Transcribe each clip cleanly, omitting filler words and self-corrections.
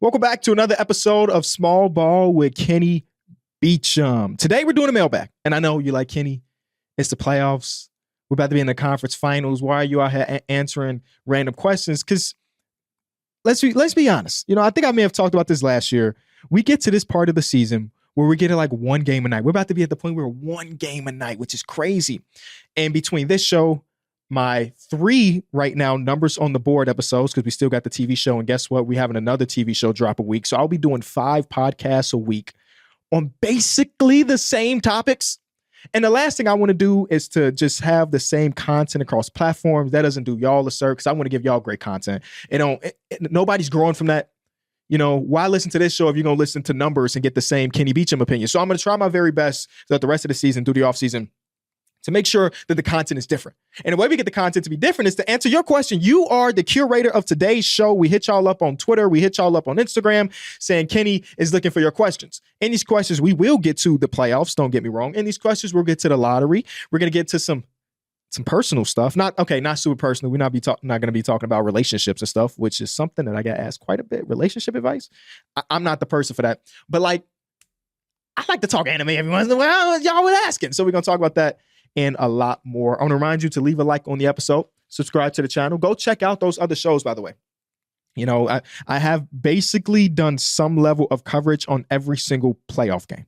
Welcome back to another episode of Small Ball with Kenny Beecham. Today we're doing a mailbag. And I know you're like, Kenny, it's the playoffs. We're about to be in the conference finals. Why are you out here answering random questions? Because let's be honest. I think I may have talked about this last year. We get to this part of the season where we're getting like one game a night. We're about to be at the point where one game a night, which is crazy. And between this show, my 3 right now numbers on the board episodes, because we still got the TV show. And guess what? We're having another TV show drop a week. So I'll be doing 5 podcasts a week on basically the same topics. And the last thing I want to do is to just have the same content across platforms. That doesn't do y'all a service, because I want to give y'all great content. Nobody's growing from that. Why listen to this show if you're going to listen to numbers and get the same Kenny Beecham opinion? So I'm going to try my very best throughout the rest of the season, through the offseason, to make sure that the content is different. And the way we get the content to be different is to answer your question. You are the curator of today's show. We hit y'all up on Twitter. We hit y'all up on Instagram saying Kenny is looking for your questions. In these questions, we will get to the playoffs. Don't get me wrong. In these questions, we'll get to the lottery. We're going to get to some personal stuff. Not super personal. We're not going to be talking about relationships and stuff, which is something that I get asked quite a bit. Relationship advice. I'm not the person for that. But I like to talk anime every once in a while. Y'all were asking. So we're going to talk about that and a lot more. I want to remind you to leave a like on the episode, subscribe to the channel. Go check out those other shows, by the way. I have basically done some level of coverage on every single playoff game,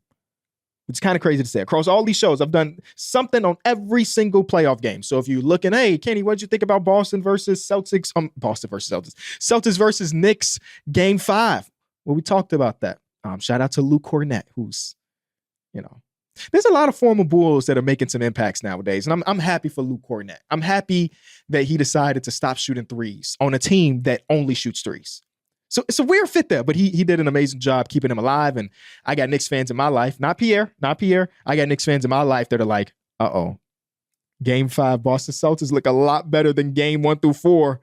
which is kind of crazy to say. Across all these shows, I've done something on every single playoff game. So if you're looking, hey, Kenny, what'd you think about Boston versus Celtics? Celtics versus Knicks, Game 5. Well, we talked about that. Shout out to Luke Cornett, who's, there's a lot of former Bulls that are making some impacts nowadays. And I'm happy for Luke Cornett. I'm happy that he decided to stop shooting threes on a team that only shoots threes. So it's a weird fit there, but he did an amazing job keeping him alive. And I got Knicks fans in my life, not Pierre. I got Knicks fans in my life that are like, Game 5 Boston Celtics look a lot better than Game 1 through 4.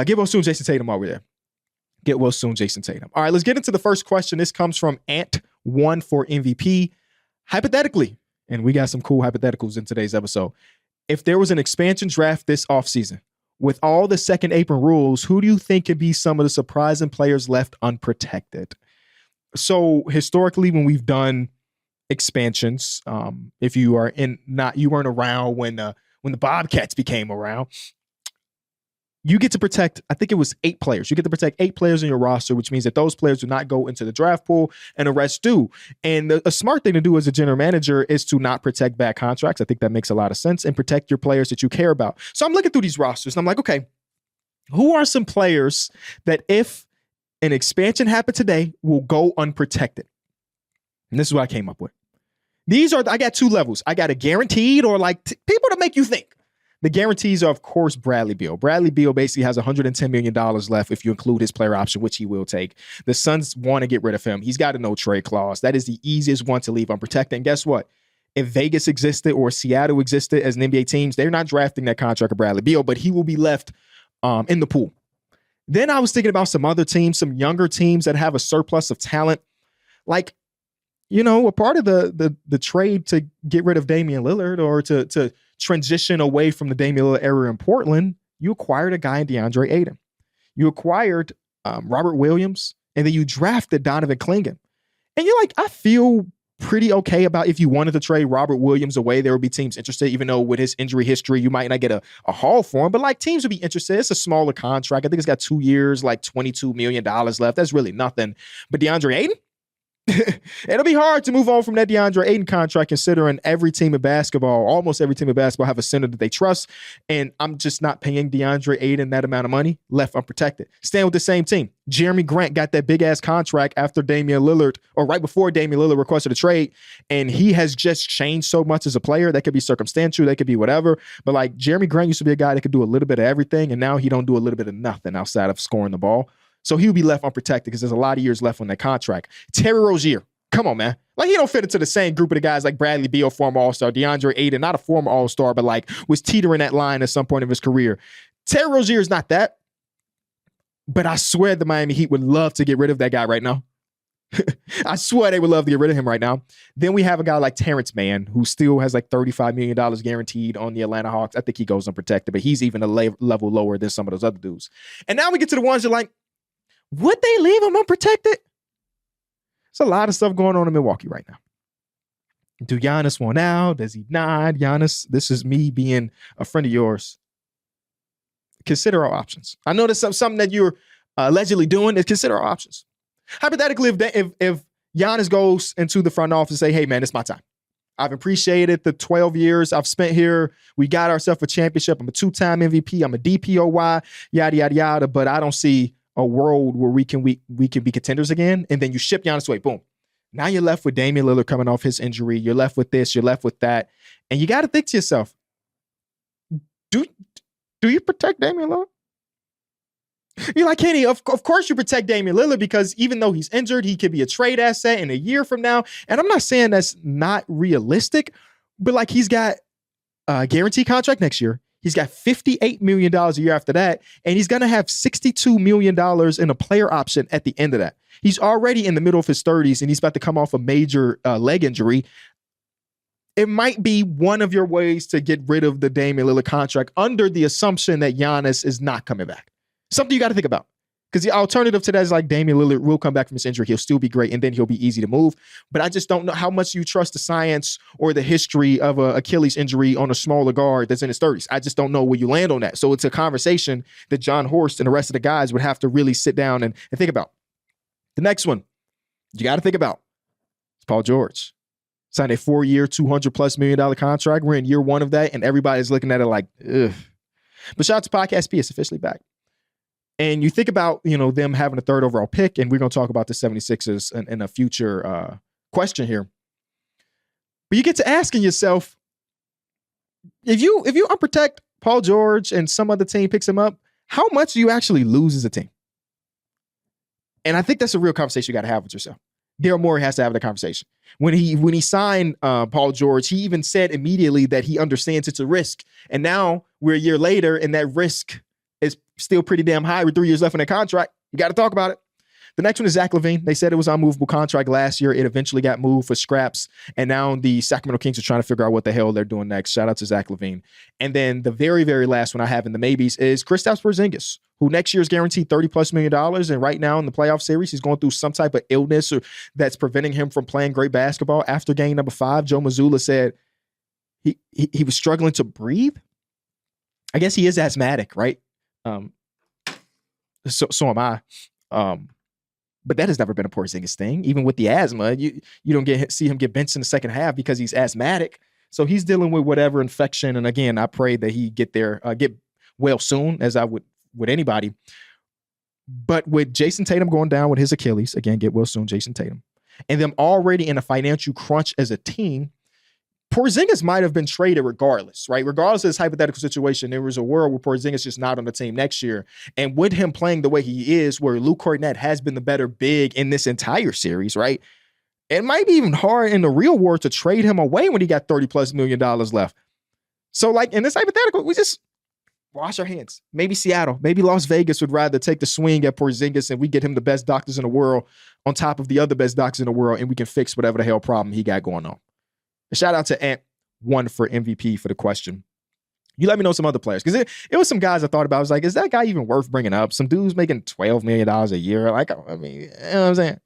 Get well soon, Jason Tatum over there. Get well soon, Jason Tatum. All right, let's get into the first question. This comes from Ant1 for MVP. Hypothetically, and we got some cool hypotheticals in today's episode. If there was an expansion draft this offseason, with all the second apron rules, who do you think could be some of the surprising players left unprotected? So historically, when we've done expansions, if you weren't around when the Bobcats became around, you get to protect, I think it was 8 players. You get to protect 8 players in your roster, which means that those players do not go into the draft pool and the rest do. And a smart thing to do as a general manager is to not protect bad contracts. I think that makes a lot of sense, and protect your players that you care about. So I'm looking through these rosters and I'm like, okay, who are some players that if an expansion happened today will go unprotected? And this is what I came up with. I got 2 levels. I got a guaranteed or people to make you think. The guarantees are, of course, Bradley Beal. Bradley Beal basically has $110 million left if you include his player option, which he will take. The Suns want to get rid of him. He's got a no-trade clause. That is the easiest one to leave unprotected. And guess what? If Vegas existed or Seattle existed as an NBA teams, they're not drafting that contract of Bradley Beal, but he will be left in the pool. Then I was thinking about some other teams, some younger teams that have a surplus of talent. A part of the trade to get rid of Damian Lillard or to transition away from the Damian Lillard era in Portland, you acquired a guy in DeAndre Ayton. You acquired Robert Williams, and then you drafted Donovan Clingan. And you're like, I feel pretty okay about if you wanted to trade Robert Williams away, there would be teams interested, even though with his injury history, you might not get a haul for him, but teams would be interested. It's a smaller contract. I think it's got 2 years, $22 million left. That's really nothing. But DeAndre Ayton? It'll be hard to move on from that DeAndre Ayton contract, considering almost every team in basketball have a center that they trust. And I'm just not paying DeAndre Ayton that amount of money left unprotected. Staying with the same team. Jeremy Grant got that big ass contract after Damian Lillard, or right before Damian Lillard requested a trade. And he has just changed so much as a player. That could be circumstantial. That could be whatever. But Jeremy Grant used to be a guy that could do a little bit of everything. And now he don't do a little bit of nothing outside of scoring the ball. So he'll be left unprotected because there's a lot of years left on that contract. Terry Rozier, come on, man. He don't fit into the same group of the guys like Bradley Beal, former All-Star, DeAndre Ayton, not a former All-Star, but was teetering that line at some point of his career. Terry Rozier is not that. But I swear the Miami Heat would love to get rid of that guy right now. I swear they would love to get rid of him right now. Then we have a guy like Terrence Mann, who still has $35 million guaranteed on the Atlanta Hawks. I think he goes unprotected, but he's even a level lower than some of those other dudes. And now we get to the ones that Would they leave him unprotected? There's a lot of stuff going on in Milwaukee right now. Do Giannis want out? Does he not? Giannis, this is me being a friend of yours. Consider our options. I know that's something that you're allegedly doing is consider our options. Hypothetically, if Giannis goes into the front office and say, hey, man, it's my time. I've appreciated the 12 years I've spent here. We got ourselves a championship. I'm a 2-time MVP. I'm a DPOY, yada, yada, yada. But I don't see a world where we can be contenders again. And then you ship Giannis away. Boom. Now you're left with Damian Lillard coming off his injury. You're left with this. You're left with that. And you got to think to yourself, do you protect Damian Lillard? You're like, Kenny, of course you protect Damian Lillard because even though he's injured, he could be a trade asset in a year from now. And I'm not saying that's not realistic, but like he's got a guaranteed contract next year. He's got $58 million a year after that. And he's going to have $62 million in a player option at the end of that. He's already in the middle of his 30s and he's about to come off a major leg injury. It might be one of your ways to get rid of the Damian Lillard contract under the assumption that Giannis is not coming back. Something you got to think about. Because the alternative to that is like Damian Lillard will come back from his injury. He'll still be great, and then he'll be easy to move. But I just don't know how much you trust the science or the history of an Achilles injury on a smaller guard that's in his 30s. I just don't know where you land on that. So it's a conversation that John Horst and the rest of the guys would have to really sit down and think about. The next one you got to think about is Paul George. Signed a 4-year, $200+ million contract. We're in year one of that, and everybody's looking at it like, ugh. But shout out to Podcast P. It's officially back. And you think about, them having a 3rd overall pick, and we're going to talk about the 76ers in a future question here. But you get to asking yourself, if you unprotect Paul George and some other team picks him up, how much do you actually lose as a team? And I think that's a real conversation you got to have with yourself. Daryl Morey has to have the conversation. When he signed Paul George, he even said immediately that he understands it's a risk. And now we're a year later, and that risk is still pretty damn high with 3 years left in that contract. You got to talk about it. The next one is Zach LaVine. They said it was an unmovable contract last year. It eventually got moved for scraps. And now the Sacramento Kings are trying to figure out what the hell they're doing next. Shout out to Zach LaVine. And then the very, very last one I have in the maybes is Kristaps Porzingis, who next year is guaranteed $30+ million. And right now in the playoff series, he's going through some type of illness that's preventing him from playing great basketball. After game number 5, Joe Mazzulla said he was struggling to breathe. I guess he is asthmatic, right? So am I. But that has never been a Porzingis thing. Even with the asthma, you don't see him get benched in the second half because he's asthmatic. So he's dealing with whatever infection. And again, I pray that he get well soon, as I would with anybody. But with Jason Tatum going down with his Achilles, again, get well soon, Jason Tatum, and them already in a financial crunch as a team, Porzingis might have been traded regardless, right? Regardless of this hypothetical situation, there was a world where Porzingis is not on the team next year. And with him playing the way he is, where Luke Kornet has been the better big in this entire series, right? It might be even hard in the real world to trade him away when he got $30+ million left. So like in this hypothetical, we just wash our hands. Maybe Seattle, maybe Las Vegas would rather take the swing at Porzingis and we get him the best doctors in the world on top of the other best doctors in the world, and we can fix whatever the hell problem he got going on. Shout out to Ant1 for MVP for the question. You let me know some other players, because it was some guys I thought about. I was like, is that guy even worth bringing up? Some dudes making $12 million a year. Like, I mean, you know what I'm saying?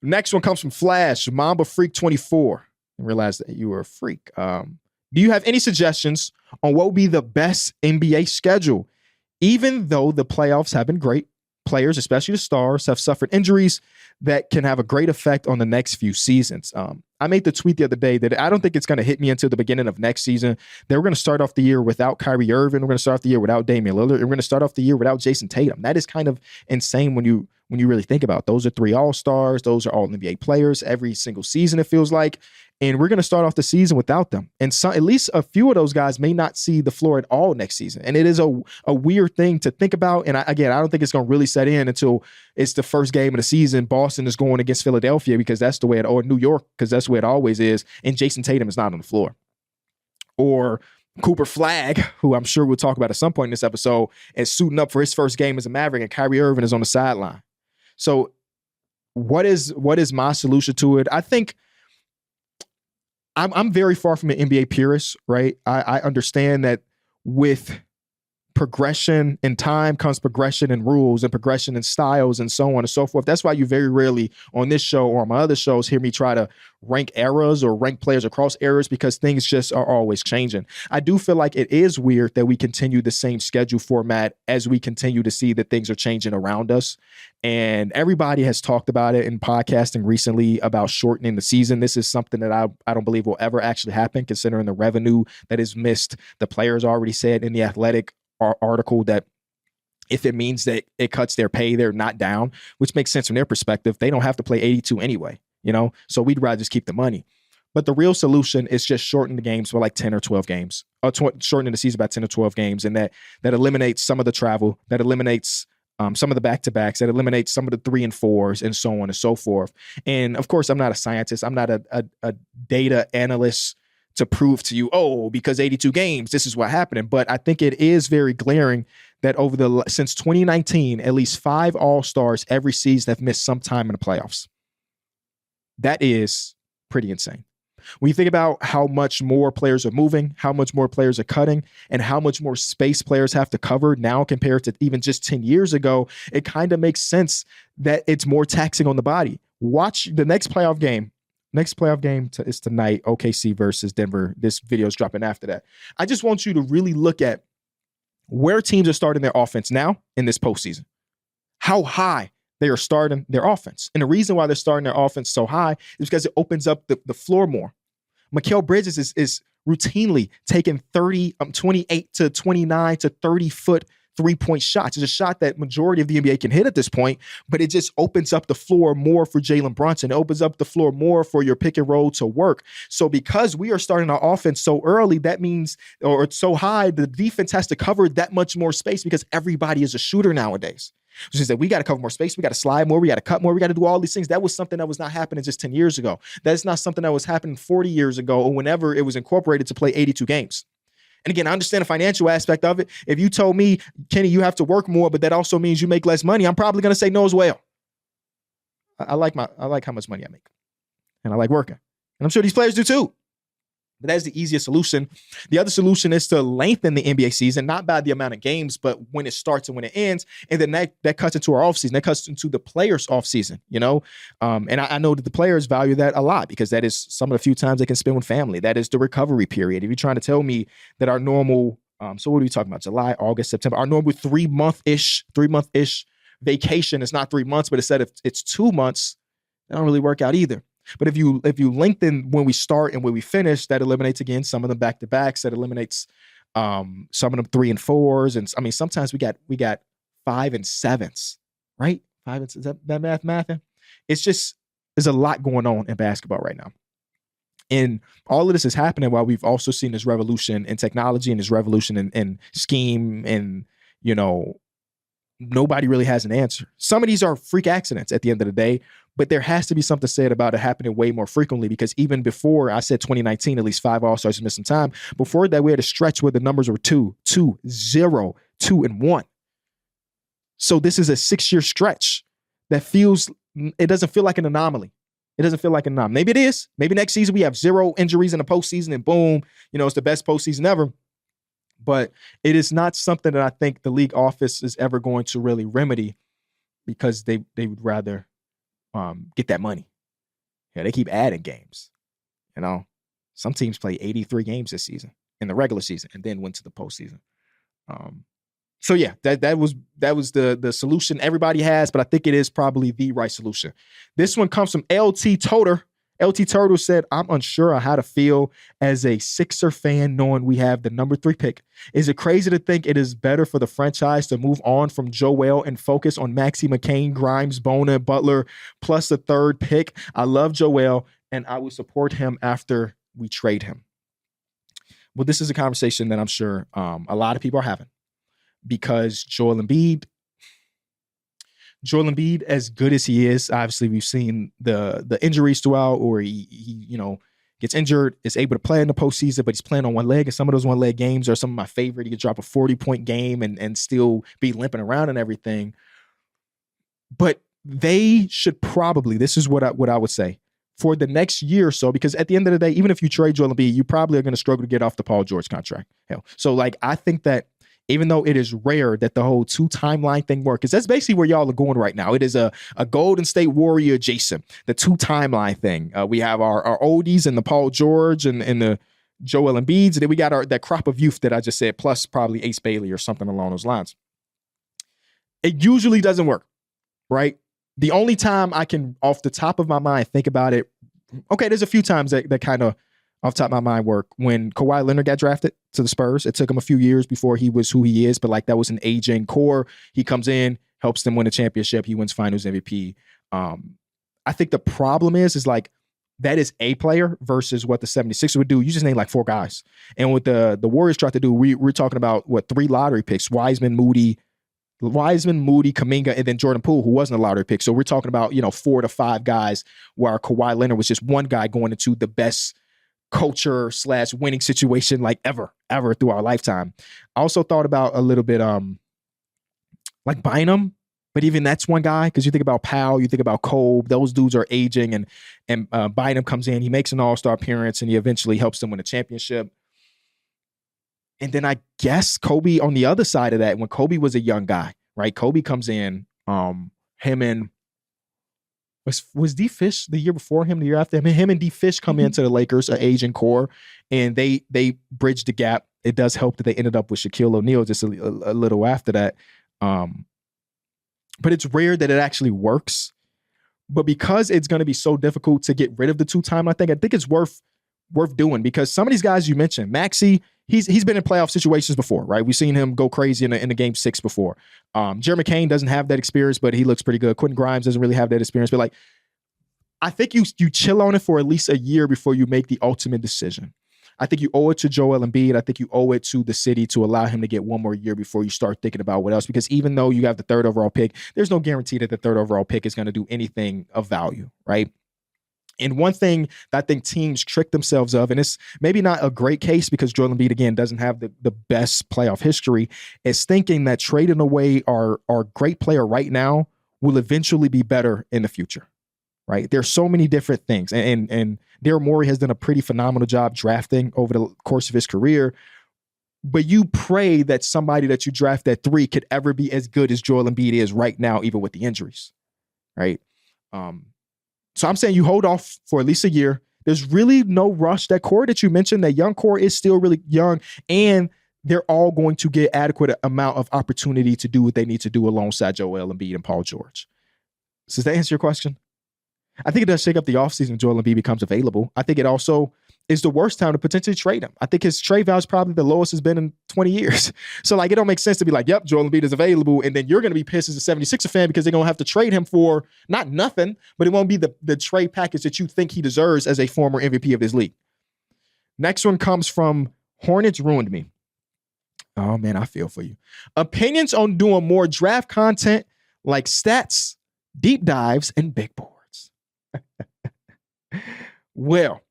Next one comes from Flash, Mamba Freak 24. I realized that you were a freak. Do you have any suggestions on what would be the best NBA schedule? Even though the playoffs have been great, players, especially the stars, have suffered injuries that can have a great effect on the next few seasons. I made the tweet the other day that I don't think it's going to hit me until the beginning of next season. They were going to start off the year without Kyrie Irving. We're going to start off the year without Damian Lillard. And we're going to start off the year without Jason Tatum. That is kind of insane when you really think about it. Those are 3 All-Stars. Those are all NBA players every single season, it feels like. And we're going to start off the season without them. And so at least a few of those guys may not see the floor at all next season. And it is a weird thing to think about. And I don't think it's going to really set in until it's the first game of the season. Boston is going against Philadelphia because that's the way or New York, because that's the way it always is. And Jason Tatum is not on the floor. Or Cooper Flagg, who I'm sure we'll talk about at some point in this episode, is suiting up for his first game as a Maverick, and Kyrie Irving is on the sideline. So what is my solution to it? I think I'm very far from an NBA purist, right? I understand that with progression in time comes progression in rules and progression in styles and so on and so forth. That's why you very rarely on this show or on my other shows hear me try to rank eras or rank players across eras, because things just are always changing. I do feel like it is weird that we continue the same schedule format as we continue to see that things are changing around us. And everybody has talked about it in podcasting recently about shortening the season. This is something that I don't believe will ever actually happen, considering the revenue that is missed. The players already said in the Athletic article that if it means that it cuts their pay, they're not down, which makes sense from their perspective. They don't have to play 82 anyway, so we'd rather just keep the money. But the real solution is just shorten the games for like 10 or 12 games, or shortening the season by 10 or 12 games. And that eliminates some of the travel, that eliminates some of the back-to-backs, that eliminates some of the 3 and 4s and so on and so forth. And of course, I'm not a scientist. I'm not a data analyst to prove to you, because 82 games, this is what happened. But I think it is very glaring that since 2019, at least 5 All-Stars every season have missed some time in the playoffs. That is pretty insane. When you think about how much more players are moving, how much more players are cutting, and how much more space players have to cover now compared to even just 10 years ago, it kind of makes sense that it's more taxing on the body. Watch the next playoff game. Next playoff game is tonight, OKC versus Denver. This video is dropping after that. I just want you to really look at where teams are starting their offense now in this postseason. How high they are starting their offense. And the reason why they're starting their offense so high is because it opens up the floor more. Mikal Bridges is routinely taking 28 to 29 to 30-foot three-point shots. It's a shot that majority of the NBA can hit at this point, but it just opens up the floor more for Jalen Brunson. It opens up the floor more for your pick and roll to work. So because we are starting our offense so early, that means, or it's so high, the defense has to cover that much more space because everybody is a shooter nowadays. Which is that we got to cover more space, we got to slide more, we got to cut more, we got to do all these things. That was something that was not happening just 10 years ago. That's not something that was happening 40 years ago or whenever it was incorporated to play 82 games. And again, I understand the financial aspect of it. If you told me, Kenny, you have to work more, but that also means you make less money, I'm probably going to say no as well. I like how much money I make, and I like working, and I'm sure these players do too. But that's the easiest solution. The other solution is to lengthen the NBA season, not by the amount of games, but when it starts and when it ends. And then that cuts into our offseason. That cuts into the players' offseason, And I know that the players value that a lot because that is some of the few times they can spend with family. That is the recovery period. If you're trying to tell me that our normal, so what are we talking about? July, August, September, our normal 3-month-ish vacation is not 3 months, but instead of it's 2 months, that don't really work out either. But if you lengthen when we start and when we finish, that eliminates again some of the back-to-backs. That eliminates some of them 3 and 4s, and I mean sometimes we got 5 and 7s, right? 5 and, is that mathing? It's just there's a lot going on in basketball right now, and all of this is happening while we've also seen this revolution in technology and this revolution in scheme, and nobody really has an answer. Some of these are freak accidents at the end of the day, but there has to be something said about it happening way more frequently, because even before I said 2019, at least 5 All-Stars missed some time. Before that, we had a stretch where the numbers were 2, 2, 0, 2, and 1. So this is a 6-year stretch that it doesn't feel like an anomaly. It doesn't feel like an anomaly. Maybe it is. Maybe next season we have 0 injuries in the postseason and boom, it's the best postseason ever. But it is not something that I think the league office is ever going to really remedy, because they would rather get that money. Yeah, they keep adding games. Some teams play 83 games this season in the regular season and then went to the postseason. So yeah, that was the solution everybody has, but I think it is probably the right solution. This one comes from LT Toter. LT Turtle said, I'm unsure on how to feel as a Sixer fan knowing we have the number 3 pick. Is it crazy to think it is better for the franchise to move on from Joel and focus on Maxey, McCain, Grimes, Bona, and Butler, plus the 3rd pick? I love Joel, and I will support him after we trade him. Well, this is a conversation that I'm sure a lot of people are having, because Joel Embiid, as good as he is, obviously we've seen the injuries throughout, or he gets injured, is able to play in the postseason, but he's playing on one leg, and some of those one leg games are some of my favorite. He could drop a 40-point game and still be limping around and everything. But they should probably, this is what I would say, for the next year or so, because at the end of the day, even if you trade Joel Embiid, you probably are going to struggle to get off the Paul George contract. Hell, so I think that even though it is rare that the whole 2 timeline thing works, because that's basically where y'all are going right now. It is a Golden State Warrior adjacent, the 2 timeline thing. We have our oldies and the Paul George and the Joel Embiids, and then we got that crop of youth that I just said, plus probably Ace Bailey or something along those lines. It usually doesn't work, right? The only time I can, off the top of my mind, think about it, okay, there's a few times that kind of off the top of my mind work. When Kawhi Leonard got drafted to the Spurs, it took him a few years before he was who he is, but like that was an aging core. He comes in, helps them win a championship. He wins finals MVP. I think the problem is like that is a player versus what the 76ers would do. You just name like 4 guys. And what the Warriors tried to do, we're talking about 3 lottery picks, Wiseman, Moody, Kuminga, and then Jordan Poole, who wasn't a lottery pick. So we're talking about, 4 to 5 guys, where Kawhi Leonard was just one guy going into the best culture / winning situation like ever through our lifetime. I also thought about a little bit like Bynum, but even that's one guy, because you think about Powell, you think about Cole, those dudes are aging, and Bynum comes in, he makes an all-star appearance, and he eventually helps them win a championship. And then I guess Kobe on the other side of that, when Kobe was a young guy, right? Kobe comes in, him and was D Fish the year before him, the year after him? Him and D Fish come into the Lakers, an aging core, and they bridge the gap. It does help that they ended up with Shaquille O'Neal just a little after that. But it's rare that it actually works. But because it's going to be so difficult to get rid of the 2 timeline thing, I think it's worth doing, because some of these guys you mentioned, Maxey, he's been in playoff situations before, right? We've seen him go crazy in the game 6 before. Jeremy Kane doesn't have that experience, but he looks pretty good. Quentin Grimes doesn't really have that experience, but like, I think you chill on it for at least a year before you make the ultimate decision. I think you owe it to Joel Embiid. I think you owe it to the city to allow him to get one more year before you start thinking about what else, because even though you have the 3rd overall pick, there's no guarantee that the 3rd overall pick is going to do anything of value, right? And one thing that I think teams trick themselves of, and it's maybe not a great case because Joel Embiid, again, doesn't have the best playoff history, is thinking that trading away our great player right now will eventually be better in the future, right? There's so many different things. And Daryl Morey has done a pretty phenomenal job drafting over the course of his career. But you pray that somebody that you draft at 3 could ever be as good as Joel Embiid is right now, even with the injuries, right? So I'm saying you hold off for at least a year. There's really no rush. That core that you mentioned, that young core, is still really young, and they're all going to get adequate amount of opportunity to do what they need to do alongside Joel Embiid and Paul George. So does that answer your question? I think it does shake up the offseason when Joel Embiid becomes available. I think it also is the worst time to potentially trade him. I think his trade value is probably the lowest it's been in 20 years. So like, it don't make sense to be like, yep, Joel Embiid is available, and then you're going to be pissed as a 76er fan because they're going to have to trade him for not nothing, but it won't be the trade package that you think he deserves as a former MVP of this league. Next one comes from Hornets Ruined Me. Oh man, I feel for you. Opinions on doing more draft content like stats, deep dives, and big boards. Well,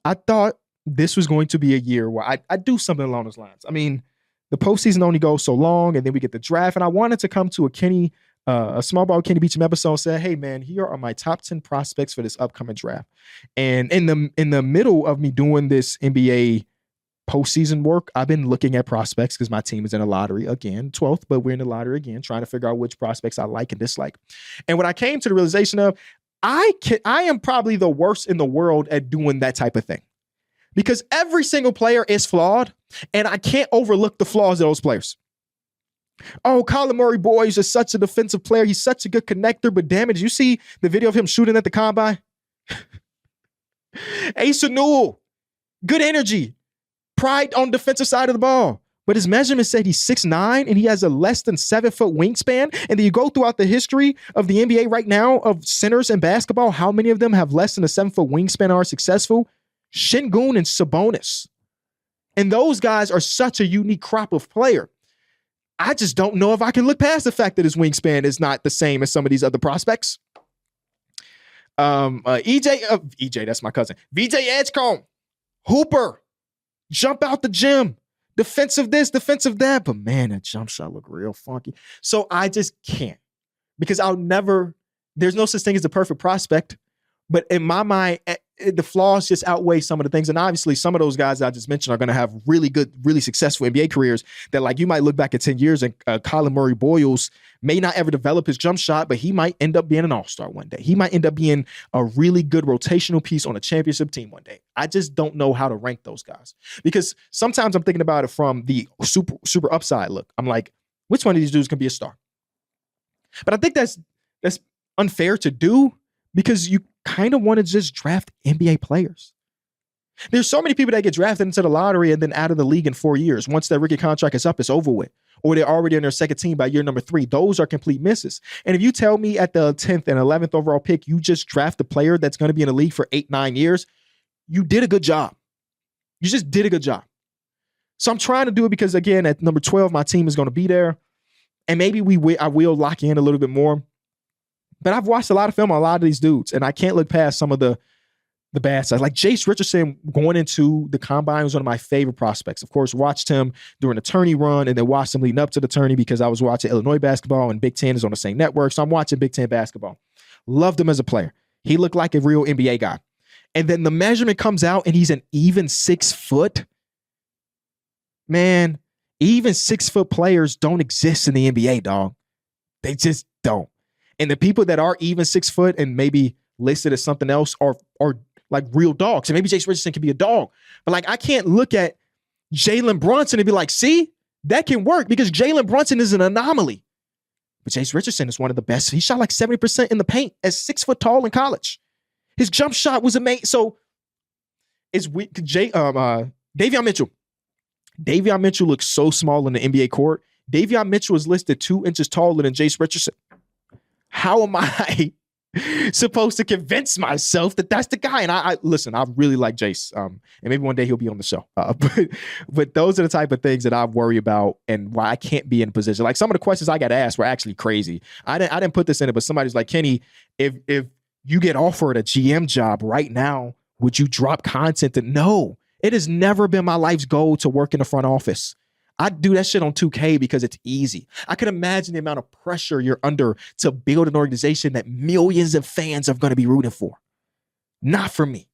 I thought this was going to be a year where I do something along those lines. I mean, the postseason only goes so long, and then we get the draft. And I wanted to come to a small ball Kenny Beecham episode and say, hey man, here are my top 10 prospects for this upcoming draft. And in the middle of me doing this NBA postseason work, I've been looking at prospects because my team is in a lottery again, 12th, but we're in the lottery again, trying to figure out which prospects I like and dislike. And when I came to the realization of, I am probably the worst in the world at doing that type of thing, because every single player is flawed, and I can't overlook the flaws of those players. Oh, Colin Murray, boy, he's just such a defensive player. He's such a good connector, but damn it, did you see the video of him shooting at the combine? Asa Newell, good energy, pride on defensive side of the ball. But his measurement said he's 6'9", and he has a less than 7-foot wingspan. And then you go throughout the history of the NBA right now of centers in basketball, how many of them have less than a 7-foot wingspan and are successful? Şengün and Sabonis. And those guys are such a unique crop of player. I just don't know if I can look past the fact that his wingspan is not the same as some of these other prospects. EJ, that's my cousin. VJ Edgecombe, Hooper, jump out the gym. Defensive this, defensive that. But man, that jump shot look real funky. So I just can't, because there's no such thing as a perfect prospect. But in my mind, the flaws just outweigh some of the things. And obviously some of those guys I just mentioned are going to have really good, really successful NBA careers that like you might look back at 10 years and Colin Murray Boyles may not ever develop his jump shot, but he might end up being an all-star one day. He might end up being a really good rotational piece on a championship team one day. I just don't know how to rank those guys because sometimes I'm thinking about it from the super upside look. I'm like, which one of these dudes can be a star? But I think that's unfair to do because you kind of want to just draft NBA players. There's so many people that get drafted into the lottery and then out of the league in 4 years. Once their rookie contract is up, it's over with. Or they're already in their second team by year number 3. Those are complete misses. And if you tell me at the 10th and 11th overall pick, you just draft a player that's going to be in the league for 8-9 years, you did a good job. You just did a good job. So I'm trying to do it because, again, at number 12, my team is going to be there. And maybe I will lock in a little bit more. But I've watched a lot of film on a lot of these dudes, and I can't look past some of the bad sides. Like Jace Richardson going into the combine was one of my favorite prospects. Of course, watched him during the tourney run and then watched him leading up to the tourney because I was watching Illinois basketball and Big Ten is on the same network. So I'm watching Big Ten basketball. Loved him as a player. He looked like a real NBA guy. And then the measurement comes out and he's an even 6 foot. Man, even 6 foot players don't exist in the NBA, dog. They just don't. And the people that are even 6 foot and maybe listed as something else are like real dogs. And maybe Jace Richardson can be a dog. But like I can't look at Jalen Brunson and be like, see, that can work because Jalen Brunson is an anomaly. But Jace Richardson is one of the best. He shot like 70% in the paint as 6 foot tall in college. His jump shot was amazing. So it's Davion Mitchell. Davion Mitchell looks so small in the NBA court. Davion Mitchell is listed 2 inches taller than Jace Richardson. How am I supposed to convince myself that that's the guy? And I listen, I really like Jace. And maybe one day he'll be on the show. But those are the type of things that I worry about and why I can't be in a position. Like some of the questions I got asked were actually crazy. I didn't put this in it, but somebody's like, Kenny, if you get offered a GM job right now, would you drop content? No, it has never been my life's goal to work in the front office. I do that shit on 2K because it's easy. I can imagine the amount of pressure you're under to build an organization that millions of fans are going to be rooting for. Not for me.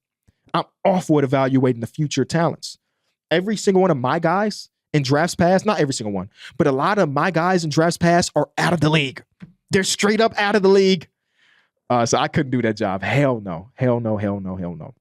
I'm awful at evaluating the future talents. Every single one of my guys in drafts past, not every single one, but a lot of my guys in drafts past are out of the league. They're straight up out of the league. So I couldn't do that job. Hell no. Hell no, hell no, hell no.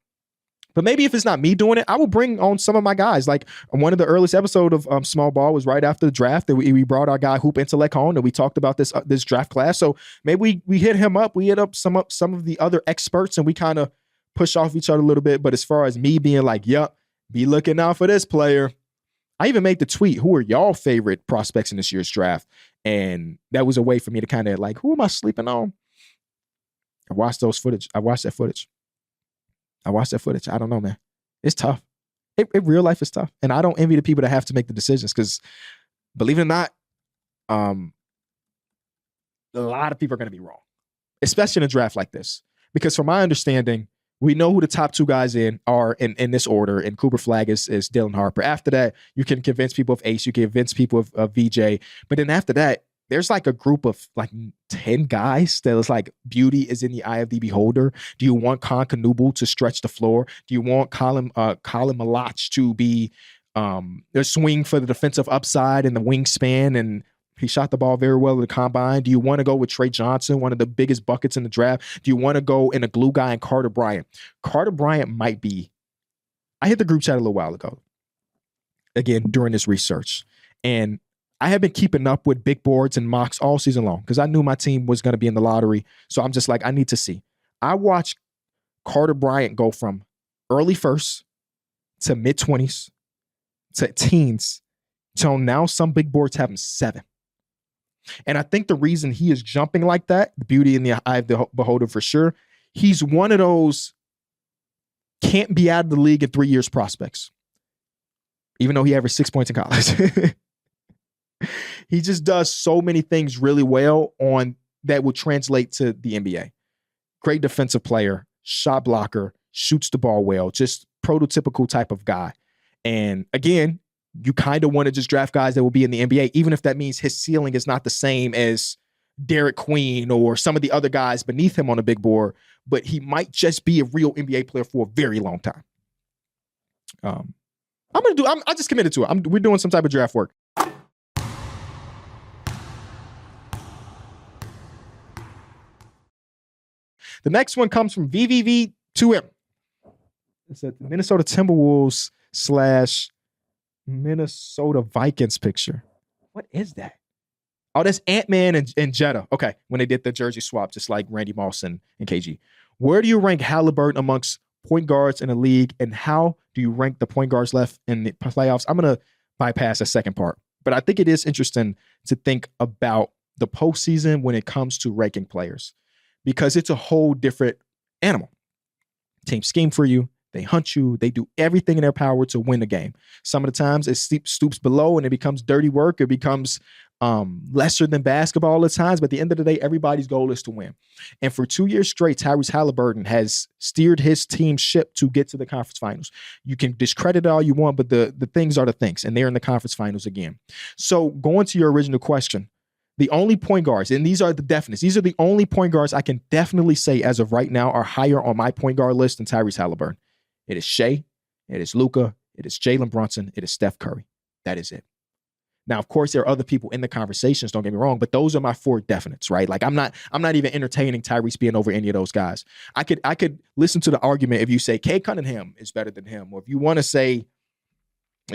But maybe if it's not me doing it, I will bring on some of my guys. Like one of the earliest episode of Small Ball was right after the draft that we brought our guy Hoop Intellect on and we talked about this draft class. So maybe we hit him up. We hit up some of the other experts and we kind of push off each other a little bit. But as far as me being like, yep, be looking out for this player. I even made the tweet, who are y'all favorite prospects in this year's draft? And that was a way for me to kind of like, who am I sleeping on? I watched that footage. I watched that footage. I don't know, man. It's tough. Real life is tough. And I don't envy the people that have to make the decisions because, believe it or not, a lot of people are going to be wrong, especially in a draft like this. Because from my understanding, we know who the top 2 guys are in this order, and Cooper Flag is Dylan Harper. After that, you can convince people of Ace. You can convince people of VJ. But then after that, there's like a group of like 10 guys that is like beauty is in the eye of the beholder. Do you want Con Knuble to stretch the floor? Do you want Colin Malach to be their swing for the defensive upside and the wingspan? And he shot the ball very well at the combine. Do you want to go with Trey Johnson, one of the biggest buckets in the draft? Do you want to go in a glue guy and Carter Bryant? Carter Bryant might be. I hit the group chat a little while ago, again, during this research. And I have been keeping up with big boards and mocks all season long because I knew my team was going to be in the lottery. So I'm just like, I need to see. I watched Carter Bryant go from early first to mid-20s to teens till now some big boards have him 7. And I think the reason he is jumping like that, the beauty in the eye of the beholder for sure, he's one of those can't be out of the league in 3 years prospects, even though he averaged 6 points in college. He just does so many things really well on that will translate to the NBA. Great defensive player, shot blocker, shoots the ball well, just prototypical type of guy. And again, you kind of want to just draft guys that will be in the NBA, even if that means his ceiling is not the same as Derek Queen or some of the other guys beneath him on the big board. but he might just be a real NBA player for a very long time. I just committed to it. We're doing some type of draft work. The next one comes from VVV2M. It's at the Minnesota Timberwolves / Minnesota Vikings picture. What is that? Oh, that's Ant-Man and Jetta. Okay, when they did the jersey swap, just like Randy Moss and KG. Where do you rank Halliburton amongst point guards in the league, and how do you rank the point guards left in the playoffs? I'm going to bypass the second part, but I think it is interesting to think about the postseason when it comes to ranking players, because it's a whole different animal. Teams scheme for you. They hunt you. They do everything in their power to win the game. Some of the times it stoops below and it becomes dirty work. It becomes lesser than basketball at times. But at the end of the day, everybody's goal is to win. And for 2 years straight, Tyrese Halliburton has steered his team's ship to get to the conference finals. You can discredit all you want, but the things are the things. And they're in the conference finals again. So going to your original question, the only point guards, and these are the definites, these are the only point guards I can definitely say as of right now are higher on my point guard list than Tyrese Halliburton. It is Shea, it is Luka, it is Jalen Brunson, it is Steph Curry. That is it. Now, of course, there are other people in the conversations, don't get me wrong, but those are my 4 definites, right? Like I'm not even entertaining Tyrese being over any of those guys. I could listen to the argument if you say Kay Cunningham is better than him, or if you want to say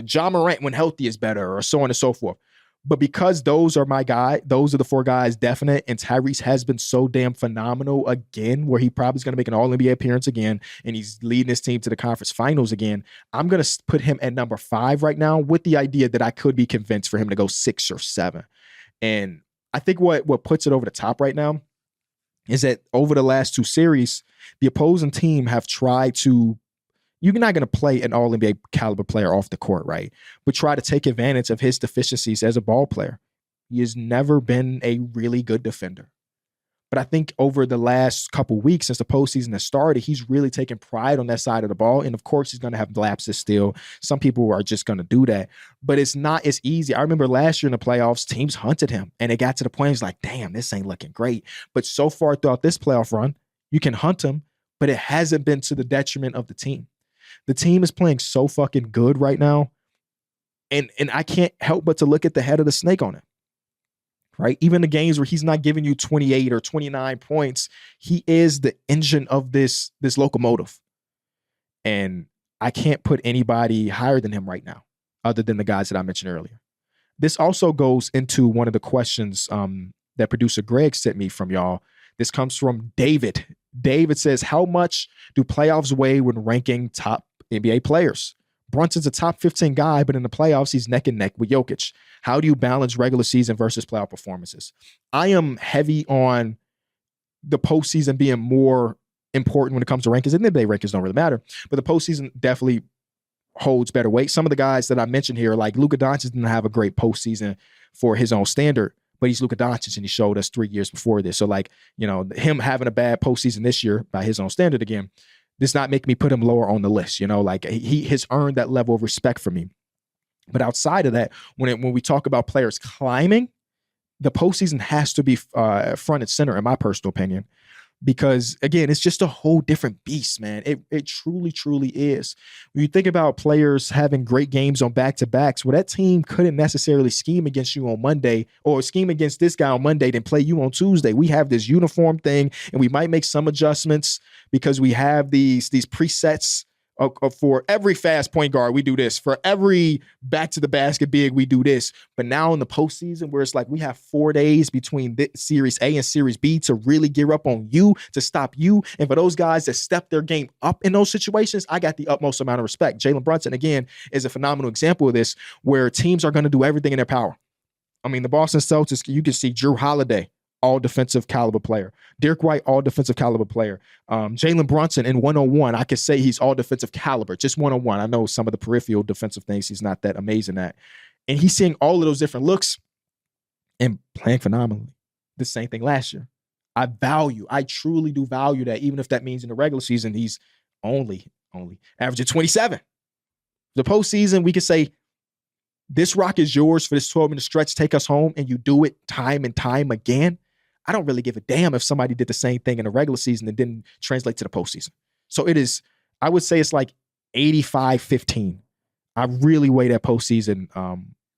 John Morant when healthy is better, or so on and so forth. But because those are my guy, those are the 4 guys definite, and Tyrese has been so damn phenomenal again, where he probably is going to make an All-NBA appearance again, and he's leading his team to the conference finals again. I'm going to put him at number 5 right now, with the idea that I could be convinced for him to go 6 or 7. And I think what puts it over the top right now is that over the last 2 series, the opposing team have tried to, you're not going to play an All-NBA caliber player off the court, right? But try to take advantage of his deficiencies as a ball player. He has never been a really good defender. But I think over the last couple weeks since the postseason has started, he's really taken pride on that side of the ball. And of course, he's going to have lapses still. Some people are just going to do that. But it's not as easy. I remember last year in the playoffs, teams hunted him. And it got to the point, it's like, damn, this ain't looking great. But so far throughout this playoff run, you can hunt him, but it hasn't been to the detriment of the team. The team is playing so fucking good right now. And I can't help but to look at the head of the snake on it. Right? Even the games where he's not giving you 28 or 29 points, he is the engine of this locomotive. And I can't put anybody higher than him right now, other than the guys that I mentioned earlier. This also goes into one of the questions that producer Greg sent me from y'all. This comes from David. David says, how much do playoffs weigh when ranking top NBA players? Brunson's a top 15 guy, but in the playoffs, he's neck and neck with Jokic. How do you balance regular season versus playoff performances? I am heavy on the postseason being more important when it comes to rankings. And the NBA rankings don't really matter, but the postseason definitely holds better weight. Some of the guys that I mentioned here, like Luka Doncic, didn't have a great postseason for his own standard, but he's Luka Doncic, and he showed us 3 years before this. So, like, you know, him having a bad postseason this year by his own standard again does not make me put him lower on the list. You know, like he has earned that level of respect for me. But outside of that, when we talk about players climbing, the postseason has to be front and center, in my personal opinion. Because, again, it's just a whole different beast, man. It truly, truly is. When you think about players having great games on back-to-backs, well, that team couldn't necessarily scheme against you on Monday or scheme against this guy on Monday then play you on Tuesday. We have this uniform thing, and we might make some adjustments because we have these presets. For every fast point guard, we do this. For every back to the basket big, we do this. But now in the postseason, where it's like we have 4 days between Series A and Series B to really gear up on you, to stop you. And for those guys that step their game up in those situations, I got the utmost amount of respect. Jalen Brunson, again, is a phenomenal example of this, where teams are going to do everything in their power. I mean, the Boston Celtics, you can see Drew Holiday, all defensive caliber player. Derek White, all defensive caliber player. Jalen Brunson in 101, I could say he's all defensive caliber, just 101. I know some of the peripheral defensive things he's not that amazing at. And he's seeing all of those different looks and playing phenomenally. The same thing last year. I truly do value that, even if that means in the regular season, he's only averaging 27. The postseason, we could say, this rock is yours for this 12-minute stretch, take us home, and you do it time and time again. I don't really give a damn if somebody did the same thing in the regular season and didn't translate to the postseason. So it is, I would say it's like 85-15. I really weigh that postseason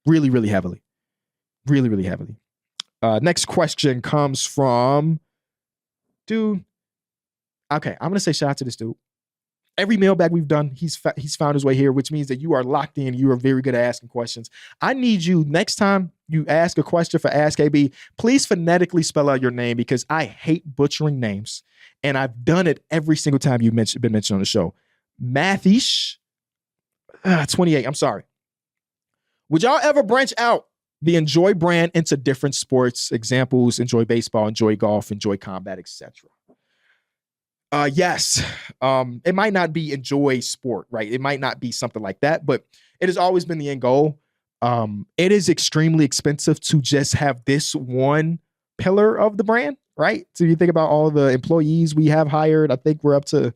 really, really heavily. Really, really heavily. Next question comes from, dude. Okay, I'm going to say shout out to this dude. Every mailbag we've done, he's found his way here, which means that you are locked in. You are very good at asking questions. I need you, next time you ask a question for Ask AB, please phonetically spell out your name because I hate butchering names. And I've done it every single time you've been mentioned on the show. Mathish, 28, I'm sorry. Would y'all ever branch out the Enjoy brand into different sports? Examples, enjoy baseball, enjoy golf, enjoy combat, etc. Yes. It might not be enjoy sport, right? It might not be something like that, but it has always been the end goal. It is extremely expensive to just have this one pillar of the brand, right? So you think about all the employees we have hired. I think we're up to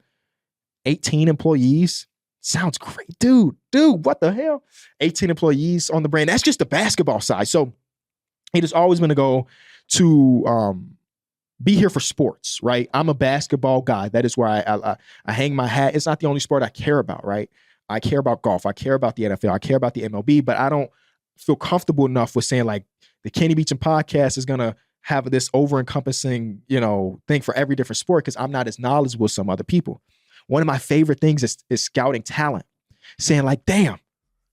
18 employees. Sounds great. Dude, what the hell? 18 employees on the brand. That's just the basketball side. So it has always been a goal to be here for sports, right? I'm a basketball guy. That is where I hang my hat. It's not the only sport I care about, right? I care about golf. I care about the NFL. I care about the MLB, but I don't feel comfortable enough with saying like the Kenny Beecham podcast is going to have this over-encompassing, thing for every different sport because I'm not as knowledgeable as some other people. One of my favorite things is scouting talent, saying like, damn,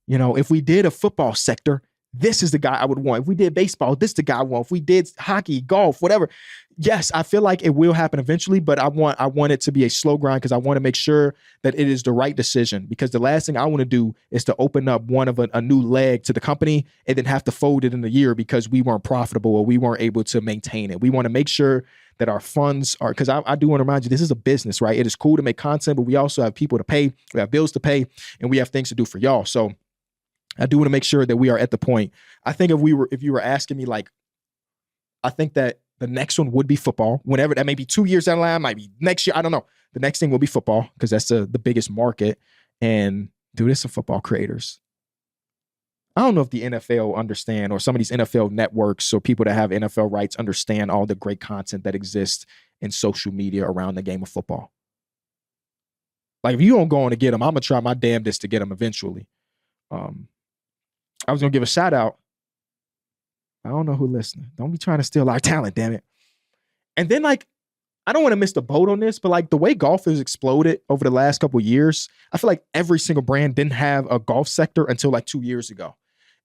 if we did a football sector, this is the guy I would want. If we did baseball, this is the guy I want. If we did hockey, golf, whatever. Yes, I feel like it will happen eventually, but I want it to be a slow grind because I want to make sure that it is the right decision. Because the last thing I want to do is to open up one of a new leg to the company and then have to fold it in a year because we weren't profitable or we weren't able to maintain it. We want to make sure that our funds are, because I do want to remind you, this is a business, right? It is cool to make content, but we also have people to pay, we have bills to pay, and we have things to do for y'all. So I do want to make sure that we are at the point. I think if you were asking me, like, I think that the next one would be football. Whenever that may be 2 years down the line, might be next year. I don't know. The next thing will be football because that's the biggest market. And dude, there's some football creators. I don't know if the NFL understand or some of these NFL networks or people that have NFL rights understand all the great content that exists in social media around the game of football. Like if you don't go on to get them, I'm gonna try my damnedest to get them eventually. I was going to give a shout out. I don't know who listening. Don't be trying to steal our talent, damn it. And then like, I don't want to miss the boat on this, but like the way golf has exploded over the last couple of years, I feel like every single brand didn't have a golf sector until like 2 years ago.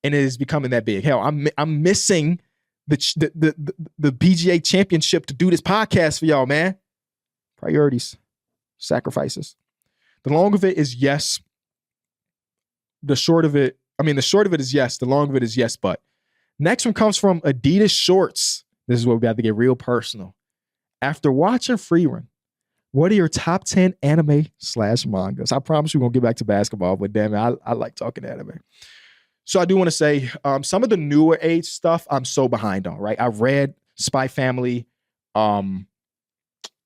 And it is becoming that big. Hell, I'm missing the PGA championship to do this podcast for y'all, man. Priorities, sacrifices. The long of it is yes. The short of it is yes. The long of it is yes, but. Next one comes from Adidas Shorts. This is where we have to get real personal. After watching Freerun, what are your top 10 anime/mangas? I promise we're going to get back to basketball, but damn it, I like talking anime. So I do want to say some of the newer age stuff I'm so behind on, right? I've read Spy Family,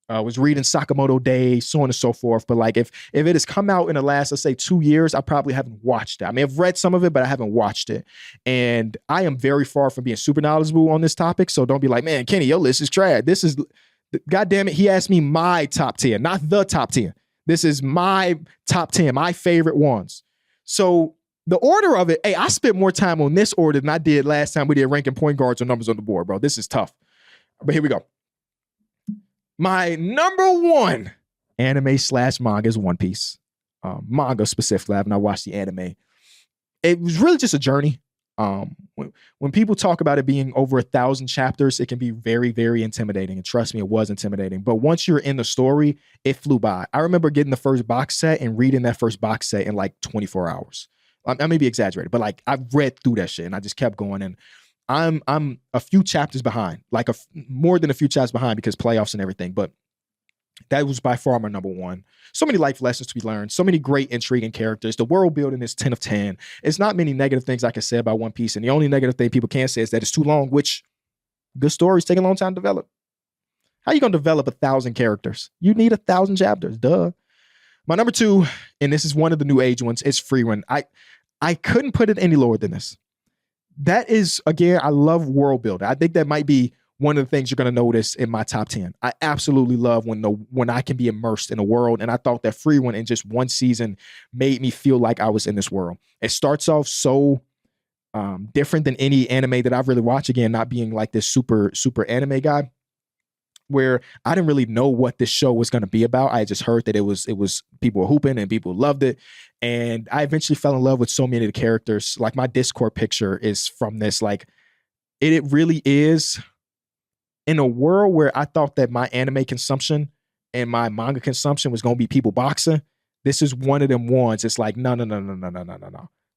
was reading Sakamoto Days, so on and so forth. But like if it has come out in the last, let's say 2 years, I probably haven't watched it. I mean, I've read some of it, but I haven't watched it. And I am very far from being super knowledgeable on this topic. So don't be like, man, Kenny, your list is trash. This is, God damn it, he asked me my top 10, not the top 10. This is my top 10, my favorite ones. So the order of it, hey, I spent more time on this order than I did last time we did ranking point guards or numbers on the board, bro. This is tough. But here we go. My number one anime/manga is One Piece. Manga specifically. I have not watched the anime. It was really just a journey. When people talk about it being over 1,000 chapters, it can be very, very intimidating. And trust me, it was intimidating. But once you're in the story, it flew by. I remember getting the first box set and reading that first box set in like 24 hours. I may be exaggerated, but like I read through that shit and I just kept going. And I'm a few chapters behind, like more than a few chapters behind because playoffs and everything. But that was by far my number one. So many life lessons to be learned. So many great, intriguing characters. The world building is 10 of 10. It's not many negative things I can say about One Piece. And the only negative thing people can say is that it's too long, which good stories take a long time to develop. How are you going to develop 1,000 characters? You need 1,000 chapters. Duh. My number two, and this is one of the new age ones, is Freerun. I couldn't put it any lower than this. That is, again, I love world building. I think that might be one of the things you're going to notice in my top 10. I absolutely love when I can be immersed in a world. And I thought that Free One in just one season made me feel like I was in this world. It starts off so different than any anime that I've really watched, again, not being like this super anime guy, where I didn't really know what this show was going to be about. I just heard that it was people were hooping and people loved it. And I eventually fell in love with so many of the characters. Like my Discord picture is from this. Like it really is in a world where I thought that my anime consumption and my manga consumption was going to be people boxing. This is one of them ones. It's like, no.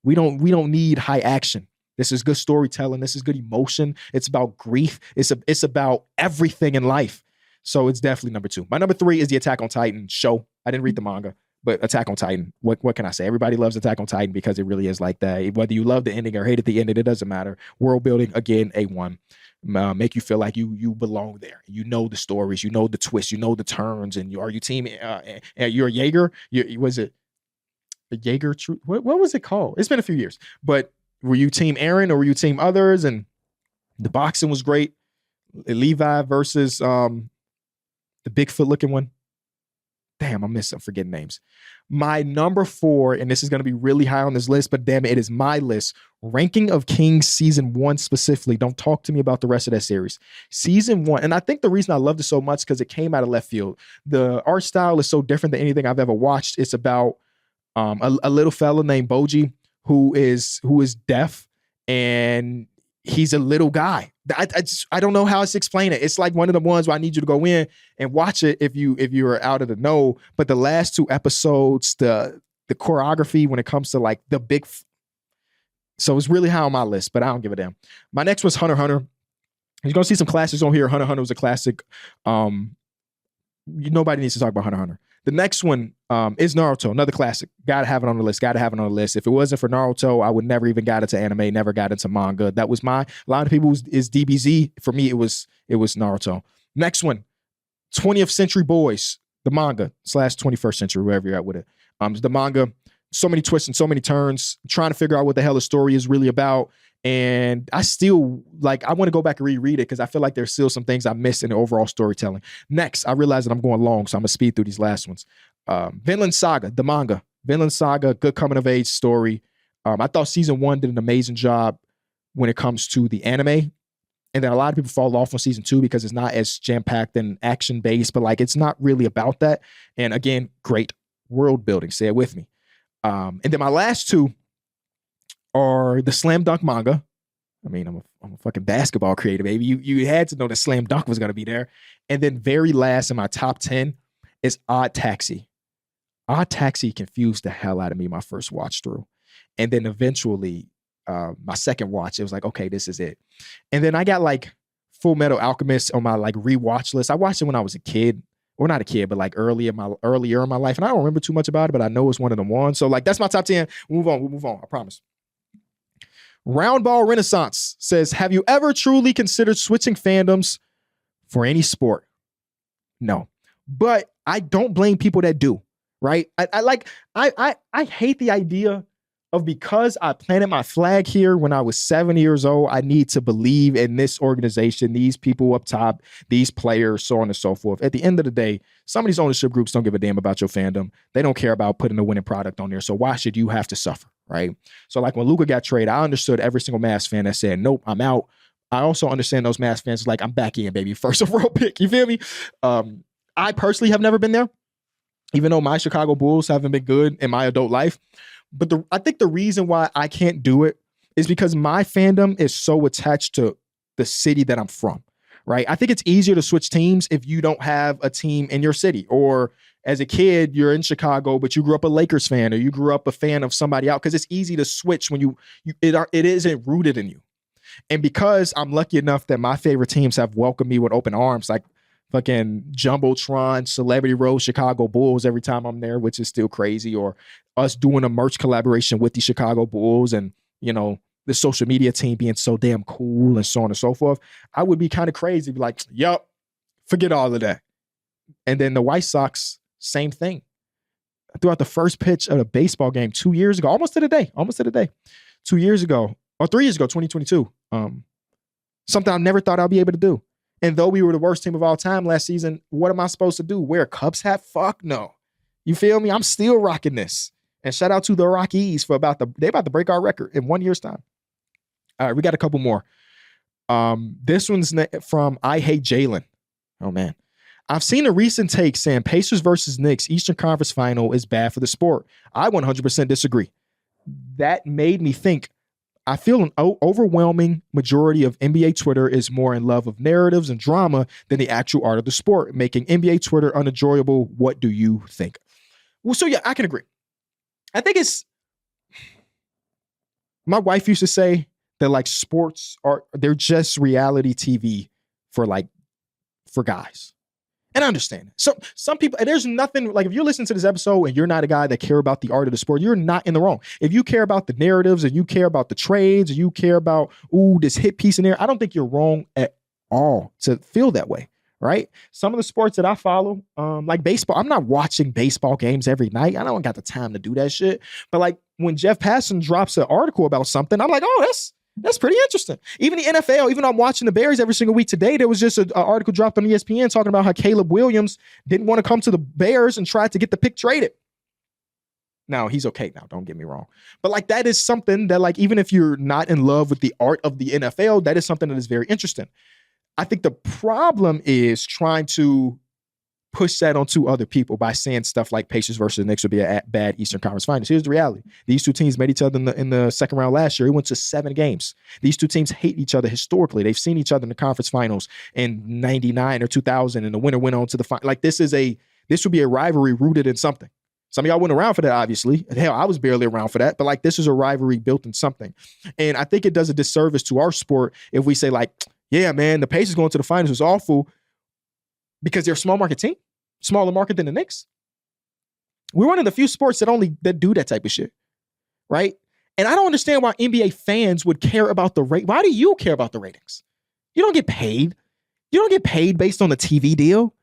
We don't need high action. This is good storytelling. This is good emotion. It's about grief. It's about everything in life. So it's definitely number 2. My number 3 is the Attack on Titan show. I didn't read the manga, but Attack on Titan. What can I say? Everybody loves Attack on Titan because it really is like that. Whether you love the ending or hated the ending, it doesn't matter. World building, again, A1. Make you feel like you belong there. You know the stories. You know the twists. You know the turns. And are you team? You're a Jaeger. Was it the Jaeger? What was it called? It's been a few years, but. Were you team Aaron or were you team others? And the boxing was great. Levi versus the Bigfoot looking one. Damn, I'm forgetting names. My number 4, and this is going to be really high on this list, but damn it is my list. Ranking of Kings season 1 specifically. Don't talk to me about the rest of that series. Season 1, and I think the reason I loved it so much because it came out of left field. The art style is so different than anything I've ever watched. It's about a little fella named Boji, who is deaf, and he's a little guy. I don't know how else to explain it. It's like one of the ones where I need you to go in and watch it if you're out of the know. But the last 2 episodes, the choreography when it comes to like the big, so it's really high on my list. But I don't give a damn. My next was Hunter x Hunter. You're gonna see some classics on here. Hunter x Hunter was a classic. Nobody needs to talk about Hunter x Hunter. The next one is Naruto, another classic. Gotta have it on the list. If it wasn't for Naruto, I would never even got into anime, never got into manga. That was a lot of people is DBZ. For me, it was Naruto. Next one, 20th Century Boys, the manga / 21st century, wherever you're at with it. The manga, so many twists and so many turns, trying to figure out what the hell the story is really about. And I still I want to go back and reread it because I feel like there's still some things I missed in the overall storytelling. Next, I realize that I'm going long, so I'm gonna speed through these last ones. Vinland Saga, the manga. Vinland Saga, good coming of age story. I thought season 1 did an amazing job when it comes to the anime. And then a lot of people fall off on season 2 because it's not as jam-packed and action-based, but it's not really about that. And again, great world building. Say it with me. And then my last 2 are the Slam Dunk manga. I mean, I'm a fucking basketball creator, baby. You had to know that Slam Dunk was going to be there. And then very last in my top 10 is Odd Taxi. Odd Taxi confused the hell out of me my first watch through. And then eventually, my second watch, it was like, okay, this is it. And then I got Full Metal Alchemist on my rewatch list. I watched it when I was a kid. Or not a kid, but earlier in my life. And I don't remember too much about it, but I know it's one of them ones. So that's my top 10. We'll move on. I promise. Roundball Renaissance says, have you ever truly considered switching fandoms for any sport? No, but I don't blame people that do, right? I hate the idea of because I planted my flag here when I was 7 years old, I need to believe in this organization, these people up top, these players, so on and so forth. At the end of the day, some of these ownership groups don't give a damn about your fandom. They don't care about putting a winning product on there. So why should you have to suffer, right? So when Luka got traded, I understood every single Mavs fan that said, nope, I'm out. I also understand those Mavs fans I'm back in, baby. First overall pick. You feel me? I personally have never been there, even though my Chicago Bulls haven't been good in my adult life. But I think the reason why I can't do it is because my fandom is so attached to the city that I'm from, right? I think it's easier to switch teams if you don't have a team in your city. Or as a kid, you're in Chicago, but you grew up a Lakers fan or you grew up a fan of somebody else, because it's easy to switch when it isn't rooted in you. And because I'm lucky enough that my favorite teams have welcomed me with open arms, fucking Jumbotron, Celebrity Road, Chicago Bulls every time I'm there, which is still crazy, or us doing a merch collaboration with the Chicago Bulls and, the social media team being so damn cool and so on and so forth, I would be kind of crazy. Be like, yup, forget all of that. And then the White Sox, same thing. Throughout the first pitch of a baseball game 2 years ago, almost to the day, 2 years ago, or 3 years ago, 2022, something I never thought I'd be able to do. And though we were the worst team of all time last season, what am I supposed to do? Wear a Cubs hat? Fuck no. You feel me? I'm still rocking this. And shout out to the Rockies for they about to break our record in 1 year's time. All right, we got a couple more. This one's from I Hate Jalen. Oh, man. I've seen a recent take saying Pacers versus Knicks Eastern Conference Final is bad for the sport. I 100% disagree. That made me think. I feel an overwhelming majority of NBA Twitter is more in love of narratives and drama than the actual art of the sport, making NBA Twitter unenjoyable. What do you think? Well, so yeah, I can agree. I think my wife used to say that like sports they're just reality TV for guys. And I understand. So some people, and there's nothing, like if you're listening to this episode and you're not a guy that care about the art of the sport, you're not in the wrong. If you care about the narratives and you care about the trades or you care about, this hit piece in there, I don't think you're wrong at all to feel that way, right? Some of the sports that I follow, like baseball, I'm not watching baseball games every night. I don't got the time to do that shit. But like when Jeff Passan drops an article about something, I'm like, that's pretty interesting. Even the NFL, even though I'm watching the Bears every single week, today there was just an article dropped on ESPN talking about how Caleb Williams didn't want to come to the Bears and tried to get the pick traded. Now, he's okay now, don't get me wrong. But like that is something that like even if you're not in love with the art of the NFL, that is something that is very interesting. I think the problem is trying to push that onto other people by saying stuff like Pacers versus Knicks would be a bad Eastern Conference Finals. Here's the reality. These two teams met each other in the second round last year. It went to 7 games. These two teams hate each other historically. They've seen each other in the conference finals in 99 or 2000, and the winner went on to the final. Like this would be a rivalry rooted in something. Some of y'all weren't around for that, obviously. Hell, I was barely around for that. But like this is a rivalry built in something. And I think it does a disservice to our sport if we say like, yeah, man, the Pacers going to the finals was awful because they're a small market team. Smaller market than the Knicks. We're one of the few sports that do that type of shit, right? And I don't understand why NBA fans would care about the rate. Why do you care about the ratings? You don't get paid. You don't get paid based on the TV deal.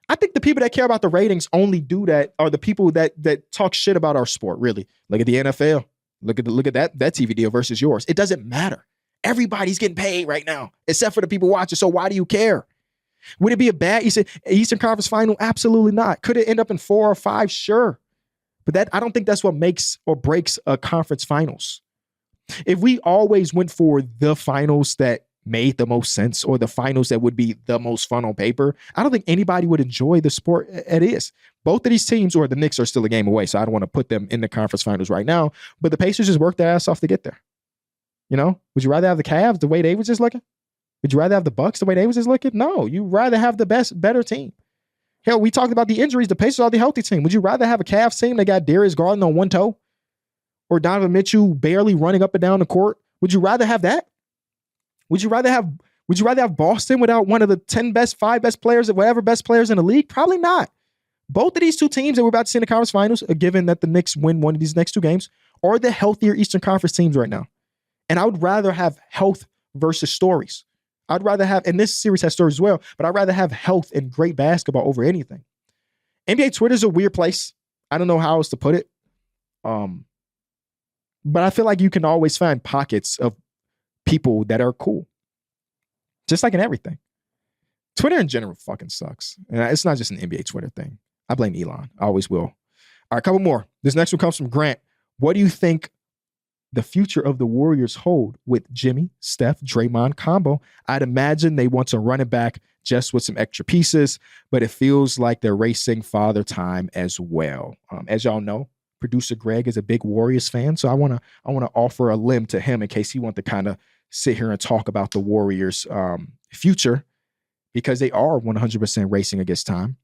I think the people that care about the ratings only do that are the people that talk shit about our sport. Really, look at the NFL. Look at that TV deal versus yours. It doesn't matter. Everybody's getting paid right now, except for the people watching. So why do you care? Would it be a bad Eastern Conference Final? Absolutely not. Could it end up in 4 or 5? Sure. But I don't think that's what makes or breaks a conference finals. If we always went for the finals that made the most sense or the finals that would be the most fun on paper, I don't think anybody would enjoy the sport it is. Both of these teams, or the Knicks, are still a game away, so I don't want to put them in the conference finals right now. But the Pacers just worked their ass off to get there. You know? Would you rather have the Cavs the way they was just looking? Would you rather have the Bucks the way they was just looking? No, you'd rather have the better team. Hell, we talked about the injuries. The Pacers are the healthy team. Would you rather have a Cavs team that got Darius Garland on one toe? Or Donovan Mitchell barely running up and down the court? Would you rather have that? Would you rather have Boston without one of the 5 best players, whatever best players in the league? Probably not. Both of these two teams that we're about to see in the conference finals, given that the Knicks win one of these next 2 games, are the healthier Eastern Conference teams right now. And I would rather have health versus stories. I'd rather have, and this series has stories as well, but I'd rather have health and great basketball over anything. NBA Twitter is a weird place. I don't know how else to put it. But I feel like you can always find pockets of people that are cool. Just like in everything. Twitter in general fucking sucks. And it's not just an NBA Twitter thing. I blame Elon. I always will. All right, a couple more. This next one comes from Grant. What do you think the future of the Warriors hold with Jimmy, Steph, Draymond combo? I'd imagine they want to run it back just with some extra pieces, but it feels like they're racing father time as well. As y'all know, producer Greg is a big Warriors fan, so I want to offer a limb to him in case he wants to kind of sit here and talk about the Warriors' future, because they are 100% racing against time.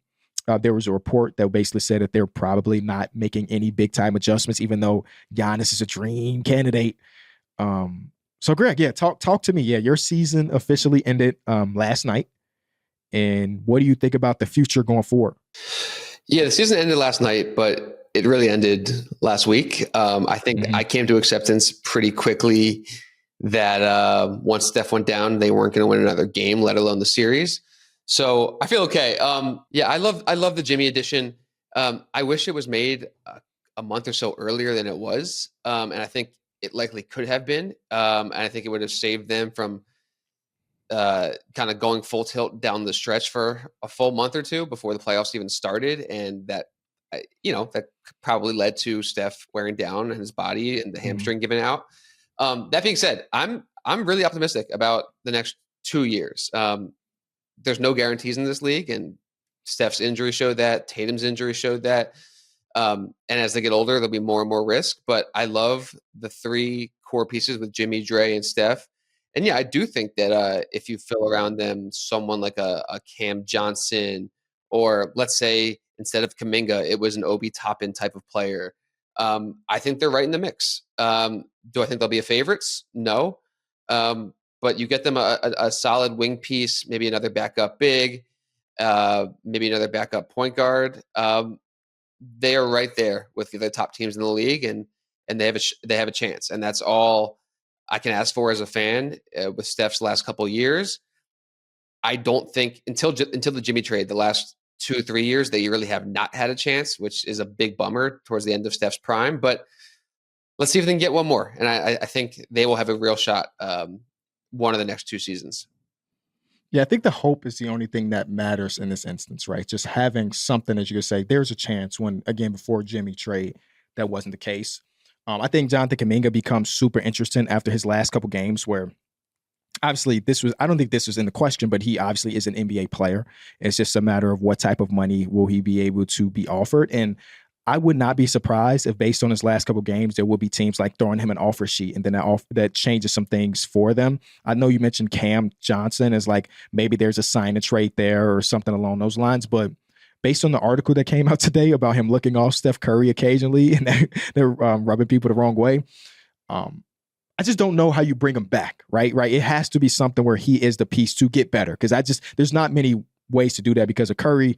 There was a report that basically said that they're probably not making any big time adjustments, even though Giannis is a dream candidate. So Greg, yeah, talk to me. Yeah, your season officially ended last night. And what do you think about the future going forward? Yeah, the season ended last night, but it really ended last week. I think I came to acceptance pretty quickly that once Steph went down, they weren't going to win another game, let alone the series. So I feel okay. Yeah, I love the Jimmy edition. I wish it was made a month or so earlier than it was. And I think it likely could have been. And I think it would have saved them from kind of going full tilt down the stretch for a full month or two before the playoffs even started. And that, that probably led to Steph wearing down in his body and the hamstring giving out. That being said, I'm really optimistic about the next 2 years. There's no guarantees in this league, and Steph's injury showed that. Tatum's injury showed that. And as they get older, there'll be more and more risk. But I love the 3 core pieces with Jimmy, Dre, and Steph. And yeah, I do think that if you fill around them someone like a Cam Johnson, or let's say instead of Kuminga, it was an Obi Toppin type of player, I think they're right in the mix. Do I think they'll be a favorites? No. But you get them a solid wing piece, maybe another backup big, maybe another backup point guard. They are right there with the top teams in the league, and they have a chance. And that's all I can ask for as a fan with Steph's last couple of years. I don't think until the Jimmy trade, the last 2-3 years, they really have not had a chance, which is a big bummer towards the end of Steph's prime. But let's see if they can get one more. And I think they will have a real shot one of the next 2 seasons. Yeah, I think the hope is the only thing that matters in this instance, right? Just having something, as you could say, there's a chance when, again, before Jimmy trade, that wasn't the case. I think Jonathan Kuminga becomes super interesting after his last couple games where obviously I don't think this was in the question, but he obviously is an NBA player. It's just a matter of what type of money will he be able to be offered. And I would not be surprised if based on his last couple games, there will be teams like throwing him an offer sheet and then that changes some things for them. I know you mentioned Cam Johnson as like maybe there's a sign and trade there or something along those lines, but based on the article that came out today about him looking off Steph Curry occasionally and they're rubbing people the wrong way, I just don't know how you bring him back, right? It has to be something where he is the piece to get better because there's not many ways to do that because of Curry's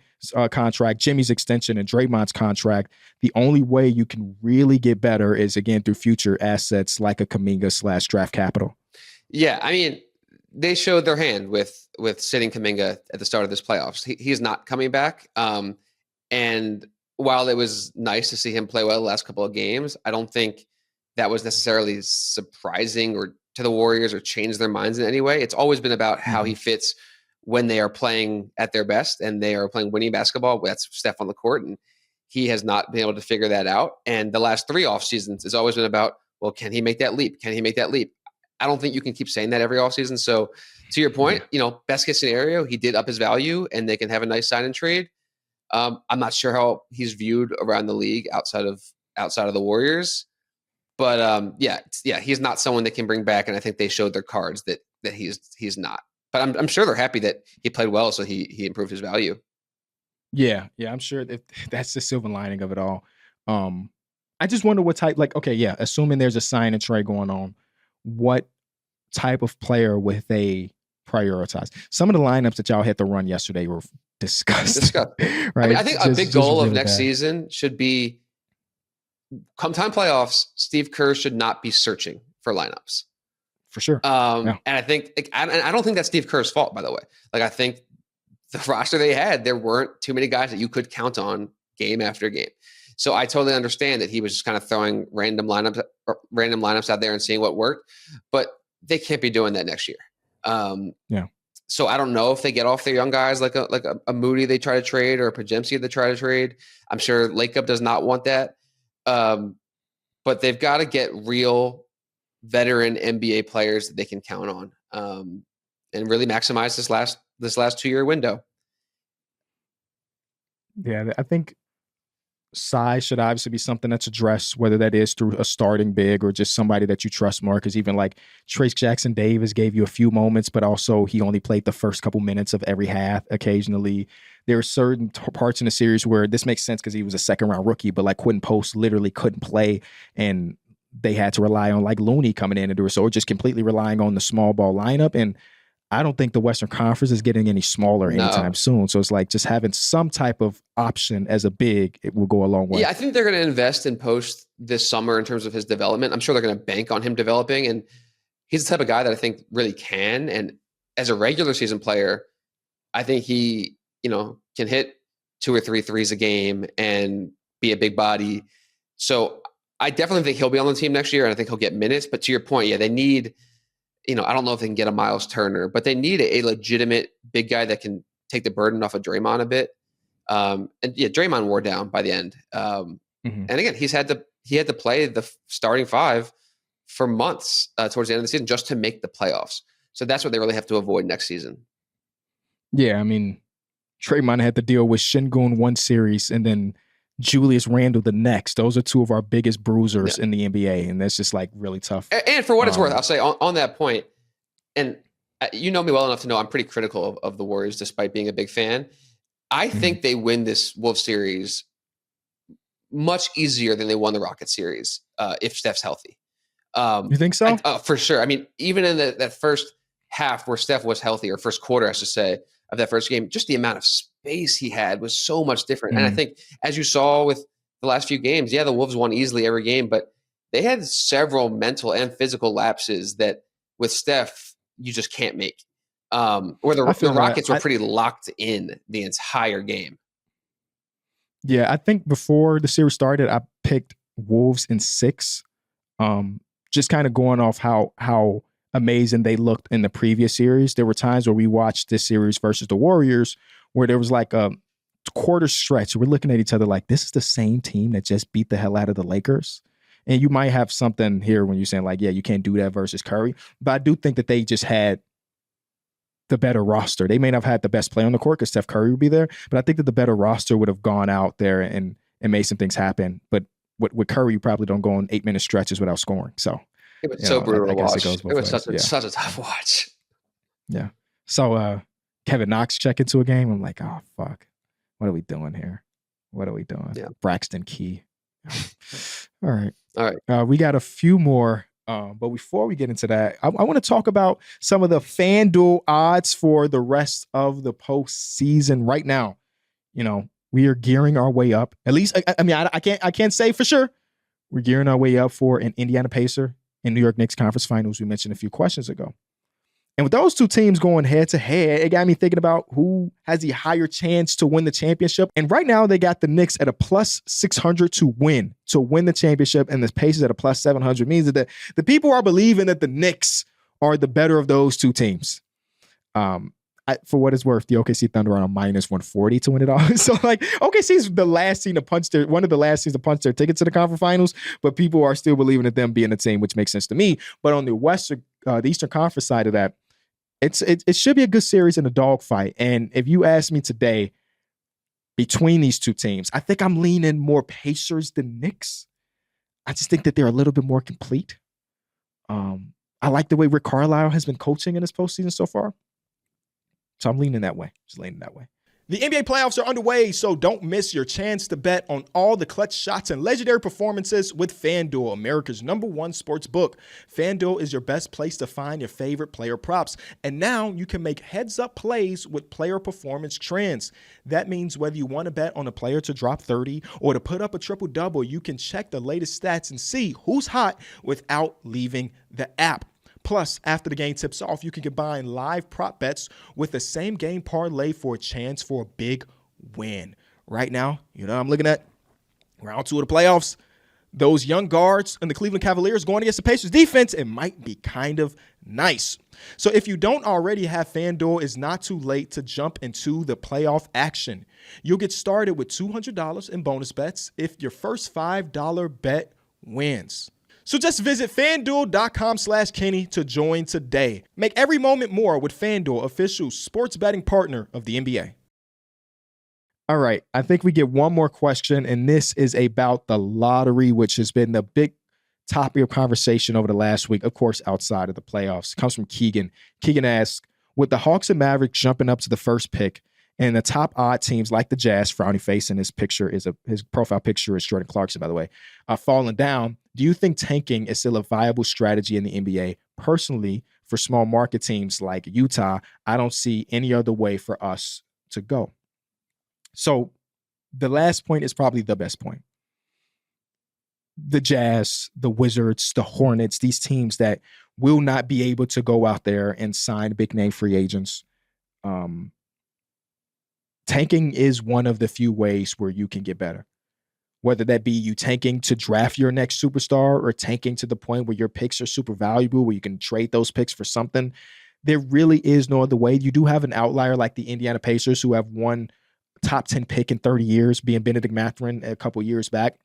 contract, Jimmy's extension, and Draymond's contract. The only way you can really get better is, again, through future assets like a Kuminga / draft capital. Yeah, I mean, they showed their hand with sitting Kuminga at the start of this playoffs. He's not coming back. And while it was nice to see him play well the last couple of games, I don't think that was necessarily surprising or to the Warriors or changed their minds in any way. It's always been about how he fits when they are playing at their best and they are playing winning basketball. That's Steph on the court, and he has not been able to figure that out. And the last 3 off seasons has always been about, well, can he make that leap? Can he make that leap? I don't think you can keep saying that every off season. So to your point, best case scenario, he did up his value and they can have a nice sign and trade. I'm not sure how he's viewed around the league outside of the Warriors, but he's not someone that can bring back. And I think they showed their cards that he's not. But I'm sure they're happy that he played well, so he improved his value. Yeah, I'm sure that's the silver lining of it all. I just wonder what type, assuming there's a sign and trade going on, what type of player would they prioritize? Some of the lineups that y'all had to run yesterday were disgusting. Right? I mean, I think a big goal of next season should be, come time playoffs, Steve Kerr should not be searching for lineups. For sure. And I think, I don't think that's Steve Kerr's fault, by the way. I think the roster they had, there weren't too many guys that you could count on game after game. So I totally understand that he was just kind of throwing random lineups out there and seeing what worked, but they can't be doing that next year. So I don't know if they get off their young guys like a Moody they try to trade or a Podziemski they try to trade. I'm sure Lakeup does not want that. But they've got to get real veteran NBA players that they can count on, and really maximize this last 2-year window. Yeah, I think size should obviously be something that's addressed, whether that is through a starting big or just somebody that you trust more. Because even like Trace Jackson Davis gave you a few moments, but also he only played the first couple minutes of every half occasionally. There are certain parts in the series where this makes sense because he was a second-round rookie, but like Quentin Post literally couldn't play, and they had to rely on like Looney coming in and do it. So just completely relying on the small ball lineup. And I don't think the Western Conference is getting any smaller anytime soon. So it's like just having some type of option as a big, it will go a long way. Yeah, I think they're going to invest in Post this summer in terms of his development. I'm sure they're going to bank on him developing. And he's the type of guy that I think really can. And as a regular season player, I think he, can hit 2 or 3 threes a game and be a big body. So I definitely think he'll be on the team next year, and I think he'll get minutes. But to your point, yeah, they need I don't know if they can get a Miles Turner, but they need a legitimate big guy that can take the burden off of Draymond a bit. And yeah, Draymond wore down by the end. Mhm. And again, he had to play the starting five for months towards the end of the season just to make the playoffs. So that's what they really have to avoid next season. Yeah, I mean, Draymond had to deal with Şengün one series and then Julius Randle the next. Those are two of our biggest bruisers in the NBA, and that's just like really tough. And for what it's worth, I'll say on that point, and you know me well enough to know I'm pretty critical of the Warriors despite being a big fan. I think they win this Wolves series much easier than they won the Rockets series if Steph's healthy. You think so? For sure. I mean, even in that first half where Steph was healthy, or first quarter, I should say, of that first game, just the amount of space he had was so much different. And I think, as you saw with the last few games, yeah, the Wolves won easily every game, but they had several mental and physical lapses that with Steph, you just can't make. Where the Rockets were pretty locked in the entire game. Yeah, I think before the series started, I picked Wolves in 6. Just kind of going off how amazing they looked in the previous series. There were times where we watched this series versus the Warriors where there was like a quarter stretch. We're looking at each other like, this is the same team that just beat the hell out of the Lakers. And you might have something here when you're saying like, yeah, you can't do that versus Curry. But I do think that they just had the better roster. They may not have had the best play on the court because Steph Curry would be there, but I think that the better roster would have gone out there and made some things happen. But with Curry, you probably don't go on 8-minute stretches without scoring. So it was so brutal to watch. It was such a tough watch. Yeah. So Kevin Knox check into a game. I'm like, oh fuck, what are we doing here? What are we doing? Yeah. Braxton Key. All right. We got a few more. But before we get into that, I want to talk about some of the FanDuel odds for the rest of the postseason right now. We are gearing our way up. At least, I can't say for sure. We're gearing our way up for an Indiana Pacer and New York Knicks conference finals we mentioned a few questions ago. And with those two teams going head to head, it got me thinking about who has the higher chance to win the championship. And right now they got the Knicks at a plus 600 to win the championship, and the Pacers at a plus 700, means that the people are believing that the Knicks are the better of those two teams. For what it's worth, the OKC Thunder are on minus 140 to win it all. So like OKC is the last team to one of the last teams to punch their ticket to the conference finals, but people are still believing in them being the team, which makes sense to me. But on the Eastern Conference side of that, it should be a good series in a dogfight. And if you ask me today, between these two teams, I think I'm leaning more Pacers than Knicks. I just think that they're a little bit more complete. I like the way Rick Carlisle has been coaching in this postseason so far. So I'm leaning that way. Just leaning that way. The NBA playoffs are underway, so don't miss your chance to bet on all the clutch shots and legendary performances with FanDuel, America's #1 sports book. FanDuel is your best place to find your favorite player props. And now you can make heads-up plays with player performance trends. That means whether you want to bet on a player to drop 30 or to put up a triple-double, you can check the latest stats and see who's hot without leaving the app. Plus, after the game tips off, you can combine live prop bets with the same game parlay for a chance for a big win. Right now, I'm looking at round 2 of the playoffs. Those young guards and the Cleveland Cavaliers going against the Pacers defense, it might be kind of nice. So if you don't already have FanDuel, it's not too late to jump into the playoff action. You'll get started with $200 in bonus bets if your first $5 bet wins. So just visit FanDuel.com/Kenny to join today. Make every moment more with FanDuel, official sports betting partner of the NBA. All right, I think we get one more question, and this is about the lottery, which has been the big topic of conversation over the last week, of course, outside of the playoffs. It comes from Keegan. Keegan asks, with the Hawks and Mavericks jumping up to the first pick, and the top odd teams like the Jazz, frowny face, and his profile picture is Jordan Clarkson, by the way, falling down, do you think tanking is still a viable strategy in the NBA? Personally, for small market teams like Utah, I don't see any other way for us to go. So the last point is probably the best point. The Jazz, the Wizards, the Hornets, these teams that will not be able to go out there and sign big name free agents. Tanking is one of the few ways where you can get better. whether that be you tanking to draft your next superstar or tanking to the point where your picks are super valuable, where you can trade those picks for something. There really is no other way. You do have an outlier like the Indiana Pacers, who have one top 10 pick in 30 years, being Benedict Mathurin a couple years back.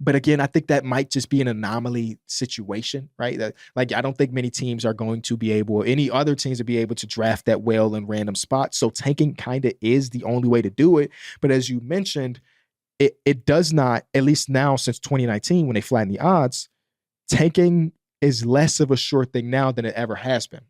But again, I think that might just be an anomaly situation, right? That, like, I don't think many teams are going to be able, any other teams to be able to draft that well in random spots. So tanking kind of is the only way to do it. But as you mentioned, it does not, at least now since 2019, when they flatten the odds, tanking is less of a sure thing now than it ever has been.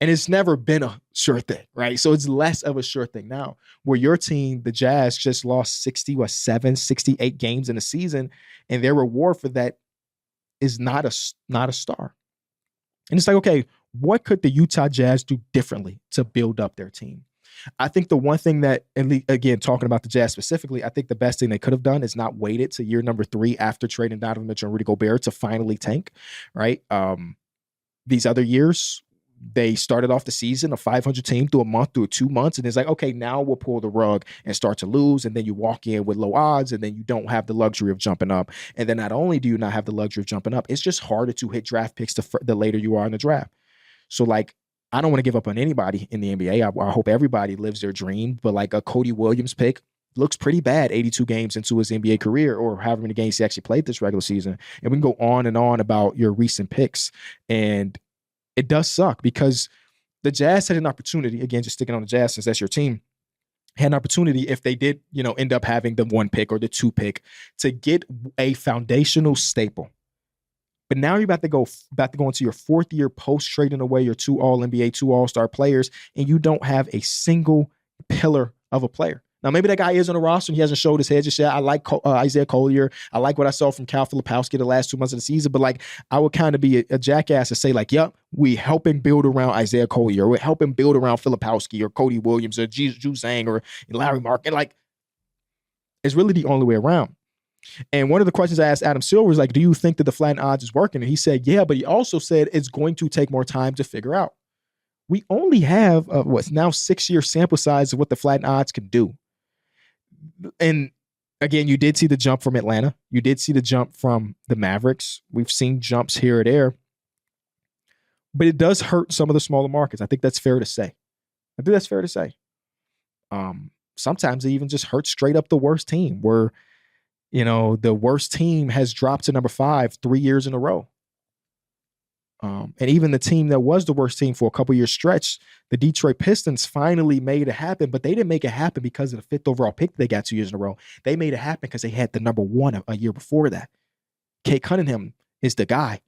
And it's never been a sure thing, right? So it's less of a sure thing now, where your team, the Jazz, just lost 68 games in a season, and their reward for that is not a star. And it's like, okay, what could the Utah Jazz do differently to build up their team? I think the one thing that, again, talking about the Jazz specifically, I think the best thing they could have done is not waited to year number 3 after trading Donovan Mitchell and Rudy Gobert to finally tank, right? These other years, they started off the season a 500 team through 2 months, and it's like, okay, now we'll pull the rug and start to lose, and then you walk in with low odds, and then you don't have the luxury of jumping up. And then not only do you not have the luxury of jumping up, it's just harder to hit draft picks the later you are in the draft. So, like, I don't want to give up on anybody in the NBA. I hope everybody lives their dream, but like a Cody Williams pick looks pretty bad 82 games into his NBA career, or however many games he actually played this regular season. And we can go on and on about your recent picks. And it does suck because the Jazz had an opportunity, again, just sticking on the Jazz since that's your team, had an opportunity if they did, end up having the 1 pick or the 2 pick to get a foundational staple. But now you're about to go into your 4th year post trading away your 2 All-NBA, 2 All-Star players, and you don't have a single pillar of a player. Now, maybe that guy is on the roster and he hasn't showed his head just yet. I like Isaiah Collier. I like what I saw from Cal Filipowski the last 2 months of the season. But like, I would kind of be a jackass and say like, yep, we help him build around Isaiah Collier. We help him build around Filipowski or Cody Williams or Ju Zhang or Larry Mark. And like, it's really the only way around. And one of the questions I asked Adam Silver was like, do you think that the flattened odds is working? And he said, yeah, but he also said it's going to take more time to figure out. We only have what's now 6-year sample size of what the flattened odds can do. And again, you did see the jump from Atlanta. You did see the jump from the Mavericks. We've seen jumps here or there. But it does hurt some of the smaller markets. I think that's fair to say. Sometimes it even just hurts straight up the worst team, where, the worst team has dropped to number 5 3 years in a row. And even the team that was the worst team for a couple years stretch, the Detroit Pistons, finally made it happen, but they didn't make it happen because of the 5th overall pick they got 2 years in a row. They made it happen because they had the number 1 a year before that. Kate Cunningham is the guy.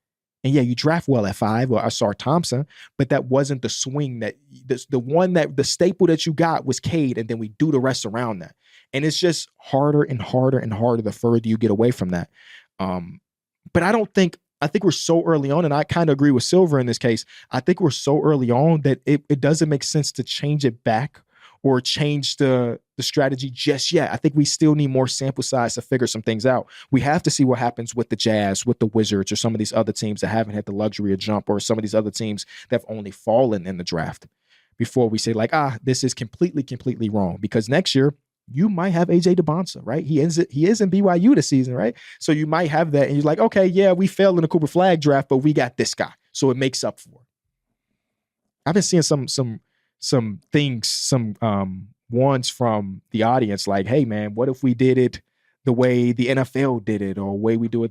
And yeah, you draft well at 5, or Asar Thompson, but that wasn't the swing that the staple that you got was Cade, and then we do the rest around that. And it's just harder and harder and harder the further you get away from that. But I think we're so early on, and I kind of agree with Silver in this case. I think we're so early on that it doesn't make sense to change it back or change the strategy just yet. I think we still need more sample size to figure some things out. We have to see what happens with the Jazz, with the Wizards, or some of these other teams that haven't had the luxury of jump, or some of these other teams that have only fallen in the draft, before we say like, this is completely wrong. Because next year, you might have AJ DeBonsa, right? He is in BYU this season, right? So you might have that, and you're like, okay, yeah, we failed in the Cooper Flag draft, but we got this guy, so it makes up for it. I've been seeing some things, ones from the audience, like, hey man, what if we did it the way the NFL did it, or the way we do it?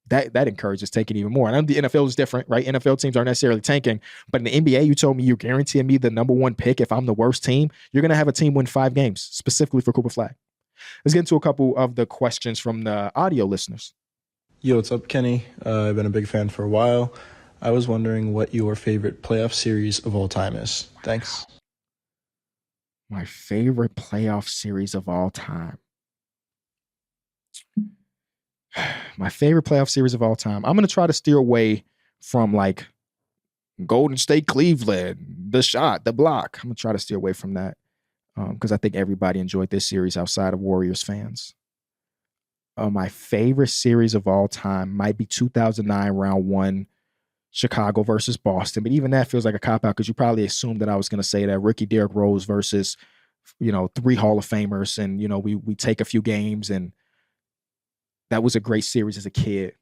That encourages taking even more. And I know the NFL is different, right? NFL teams aren't necessarily tanking, but in the NBA, you told me you're guaranteeing me the number 1 pick if I'm the worst team. You're going to have a team win 5 games, specifically for Cooper Flag. Let's get into a couple of the questions from the audio listeners. Yo, what's up, Kenny? I've been a big fan for a while. I was wondering what your favorite playoff series of all time is. Thanks. My favorite playoff series of all time. My favorite playoff series of all time. I'm going to try to steer away from like Golden State, Cleveland, the shot, the block. I'm going to try to steer away from that because I think everybody enjoyed this series outside of Warriors fans. My favorite series of all time might be 2009 round 1, Chicago versus Boston. But even that feels like a cop-out because you probably assumed that I was going to say that rookie Derrick Rose versus, 3 Hall of Famers. And, we take a few games and That was a great series as a kid.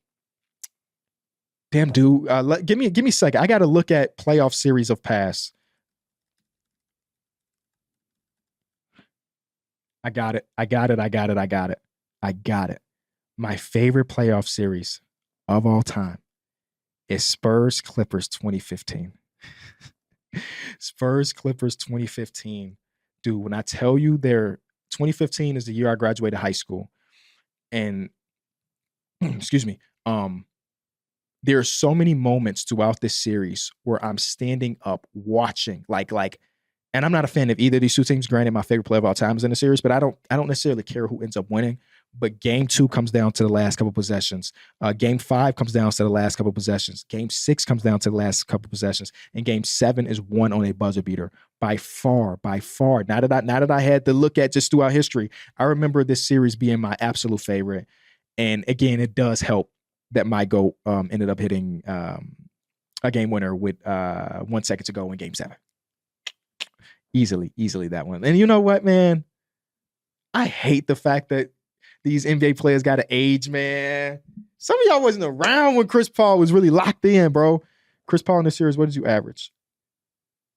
Damn, dude. Give me a second. I got to look at playoff series of past. I got it. My favorite playoff series of all time is Spurs Clippers 2015. Spurs Clippers 2015. Dude, when I tell you 2015 is the year I graduated high school. And excuse me, there are so many moments throughout this series where I'm standing up watching, and I'm not a fan of either of these two teams. Granted, my favorite player of all time is in the series, but I don't necessarily care who ends up winning. But game 2 comes down to the last couple possessions. Game 5 comes down to the last couple possessions. Game 6 comes down to the last couple possessions. And game 7 is won on a buzzer beater. By far. Now that I had to look at just throughout history, I remember this series being my absolute favorite. And again, it does help that my GOAT ended up hitting a game winner with 1 second to go in game 7. Easily that one. And you know what, man? I hate the fact that these NBA players got to age, man. Some of y'all wasn't around when Chris Paul was really locked in, bro. Chris Paul in this series, what did you average?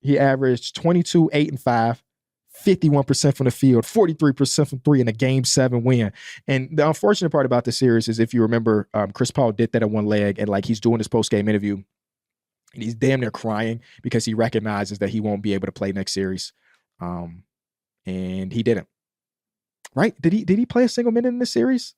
He averaged 22, 8, and 5, 51% from the field, 43% from 3 in a game 7 win. And the unfortunate part about this series is, if you remember, Chris Paul did that at one leg, and he's doing his post-game interview, and he's damn near crying because he recognizes that he won't be able to play next series. And he didn't. Right? Did he play a single minute in this series?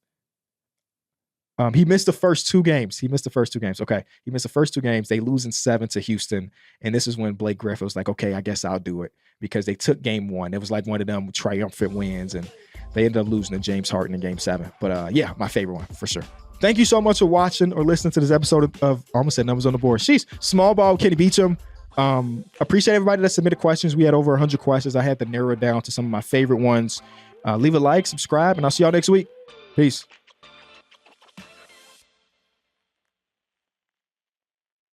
He missed the first 2 games. Okay. He missed the first 2 games. They lose in 7 to Houston. And this is when Blake Griffin was like, okay, I guess I'll do it, because they took game 1. It was like one of them triumphant wins, and they ended up losing to James Harden in game 7. But yeah, my favorite one for sure. Thank you so much for watching or listening to this episode of almost said Numbers on the Board. Sheesh, small ball, Kenny Beecham. Appreciate everybody that submitted questions. We had over 100 questions. I had to narrow it down to some of my favorite ones. Leave a like, subscribe, and I'll see y'all next week. Peace.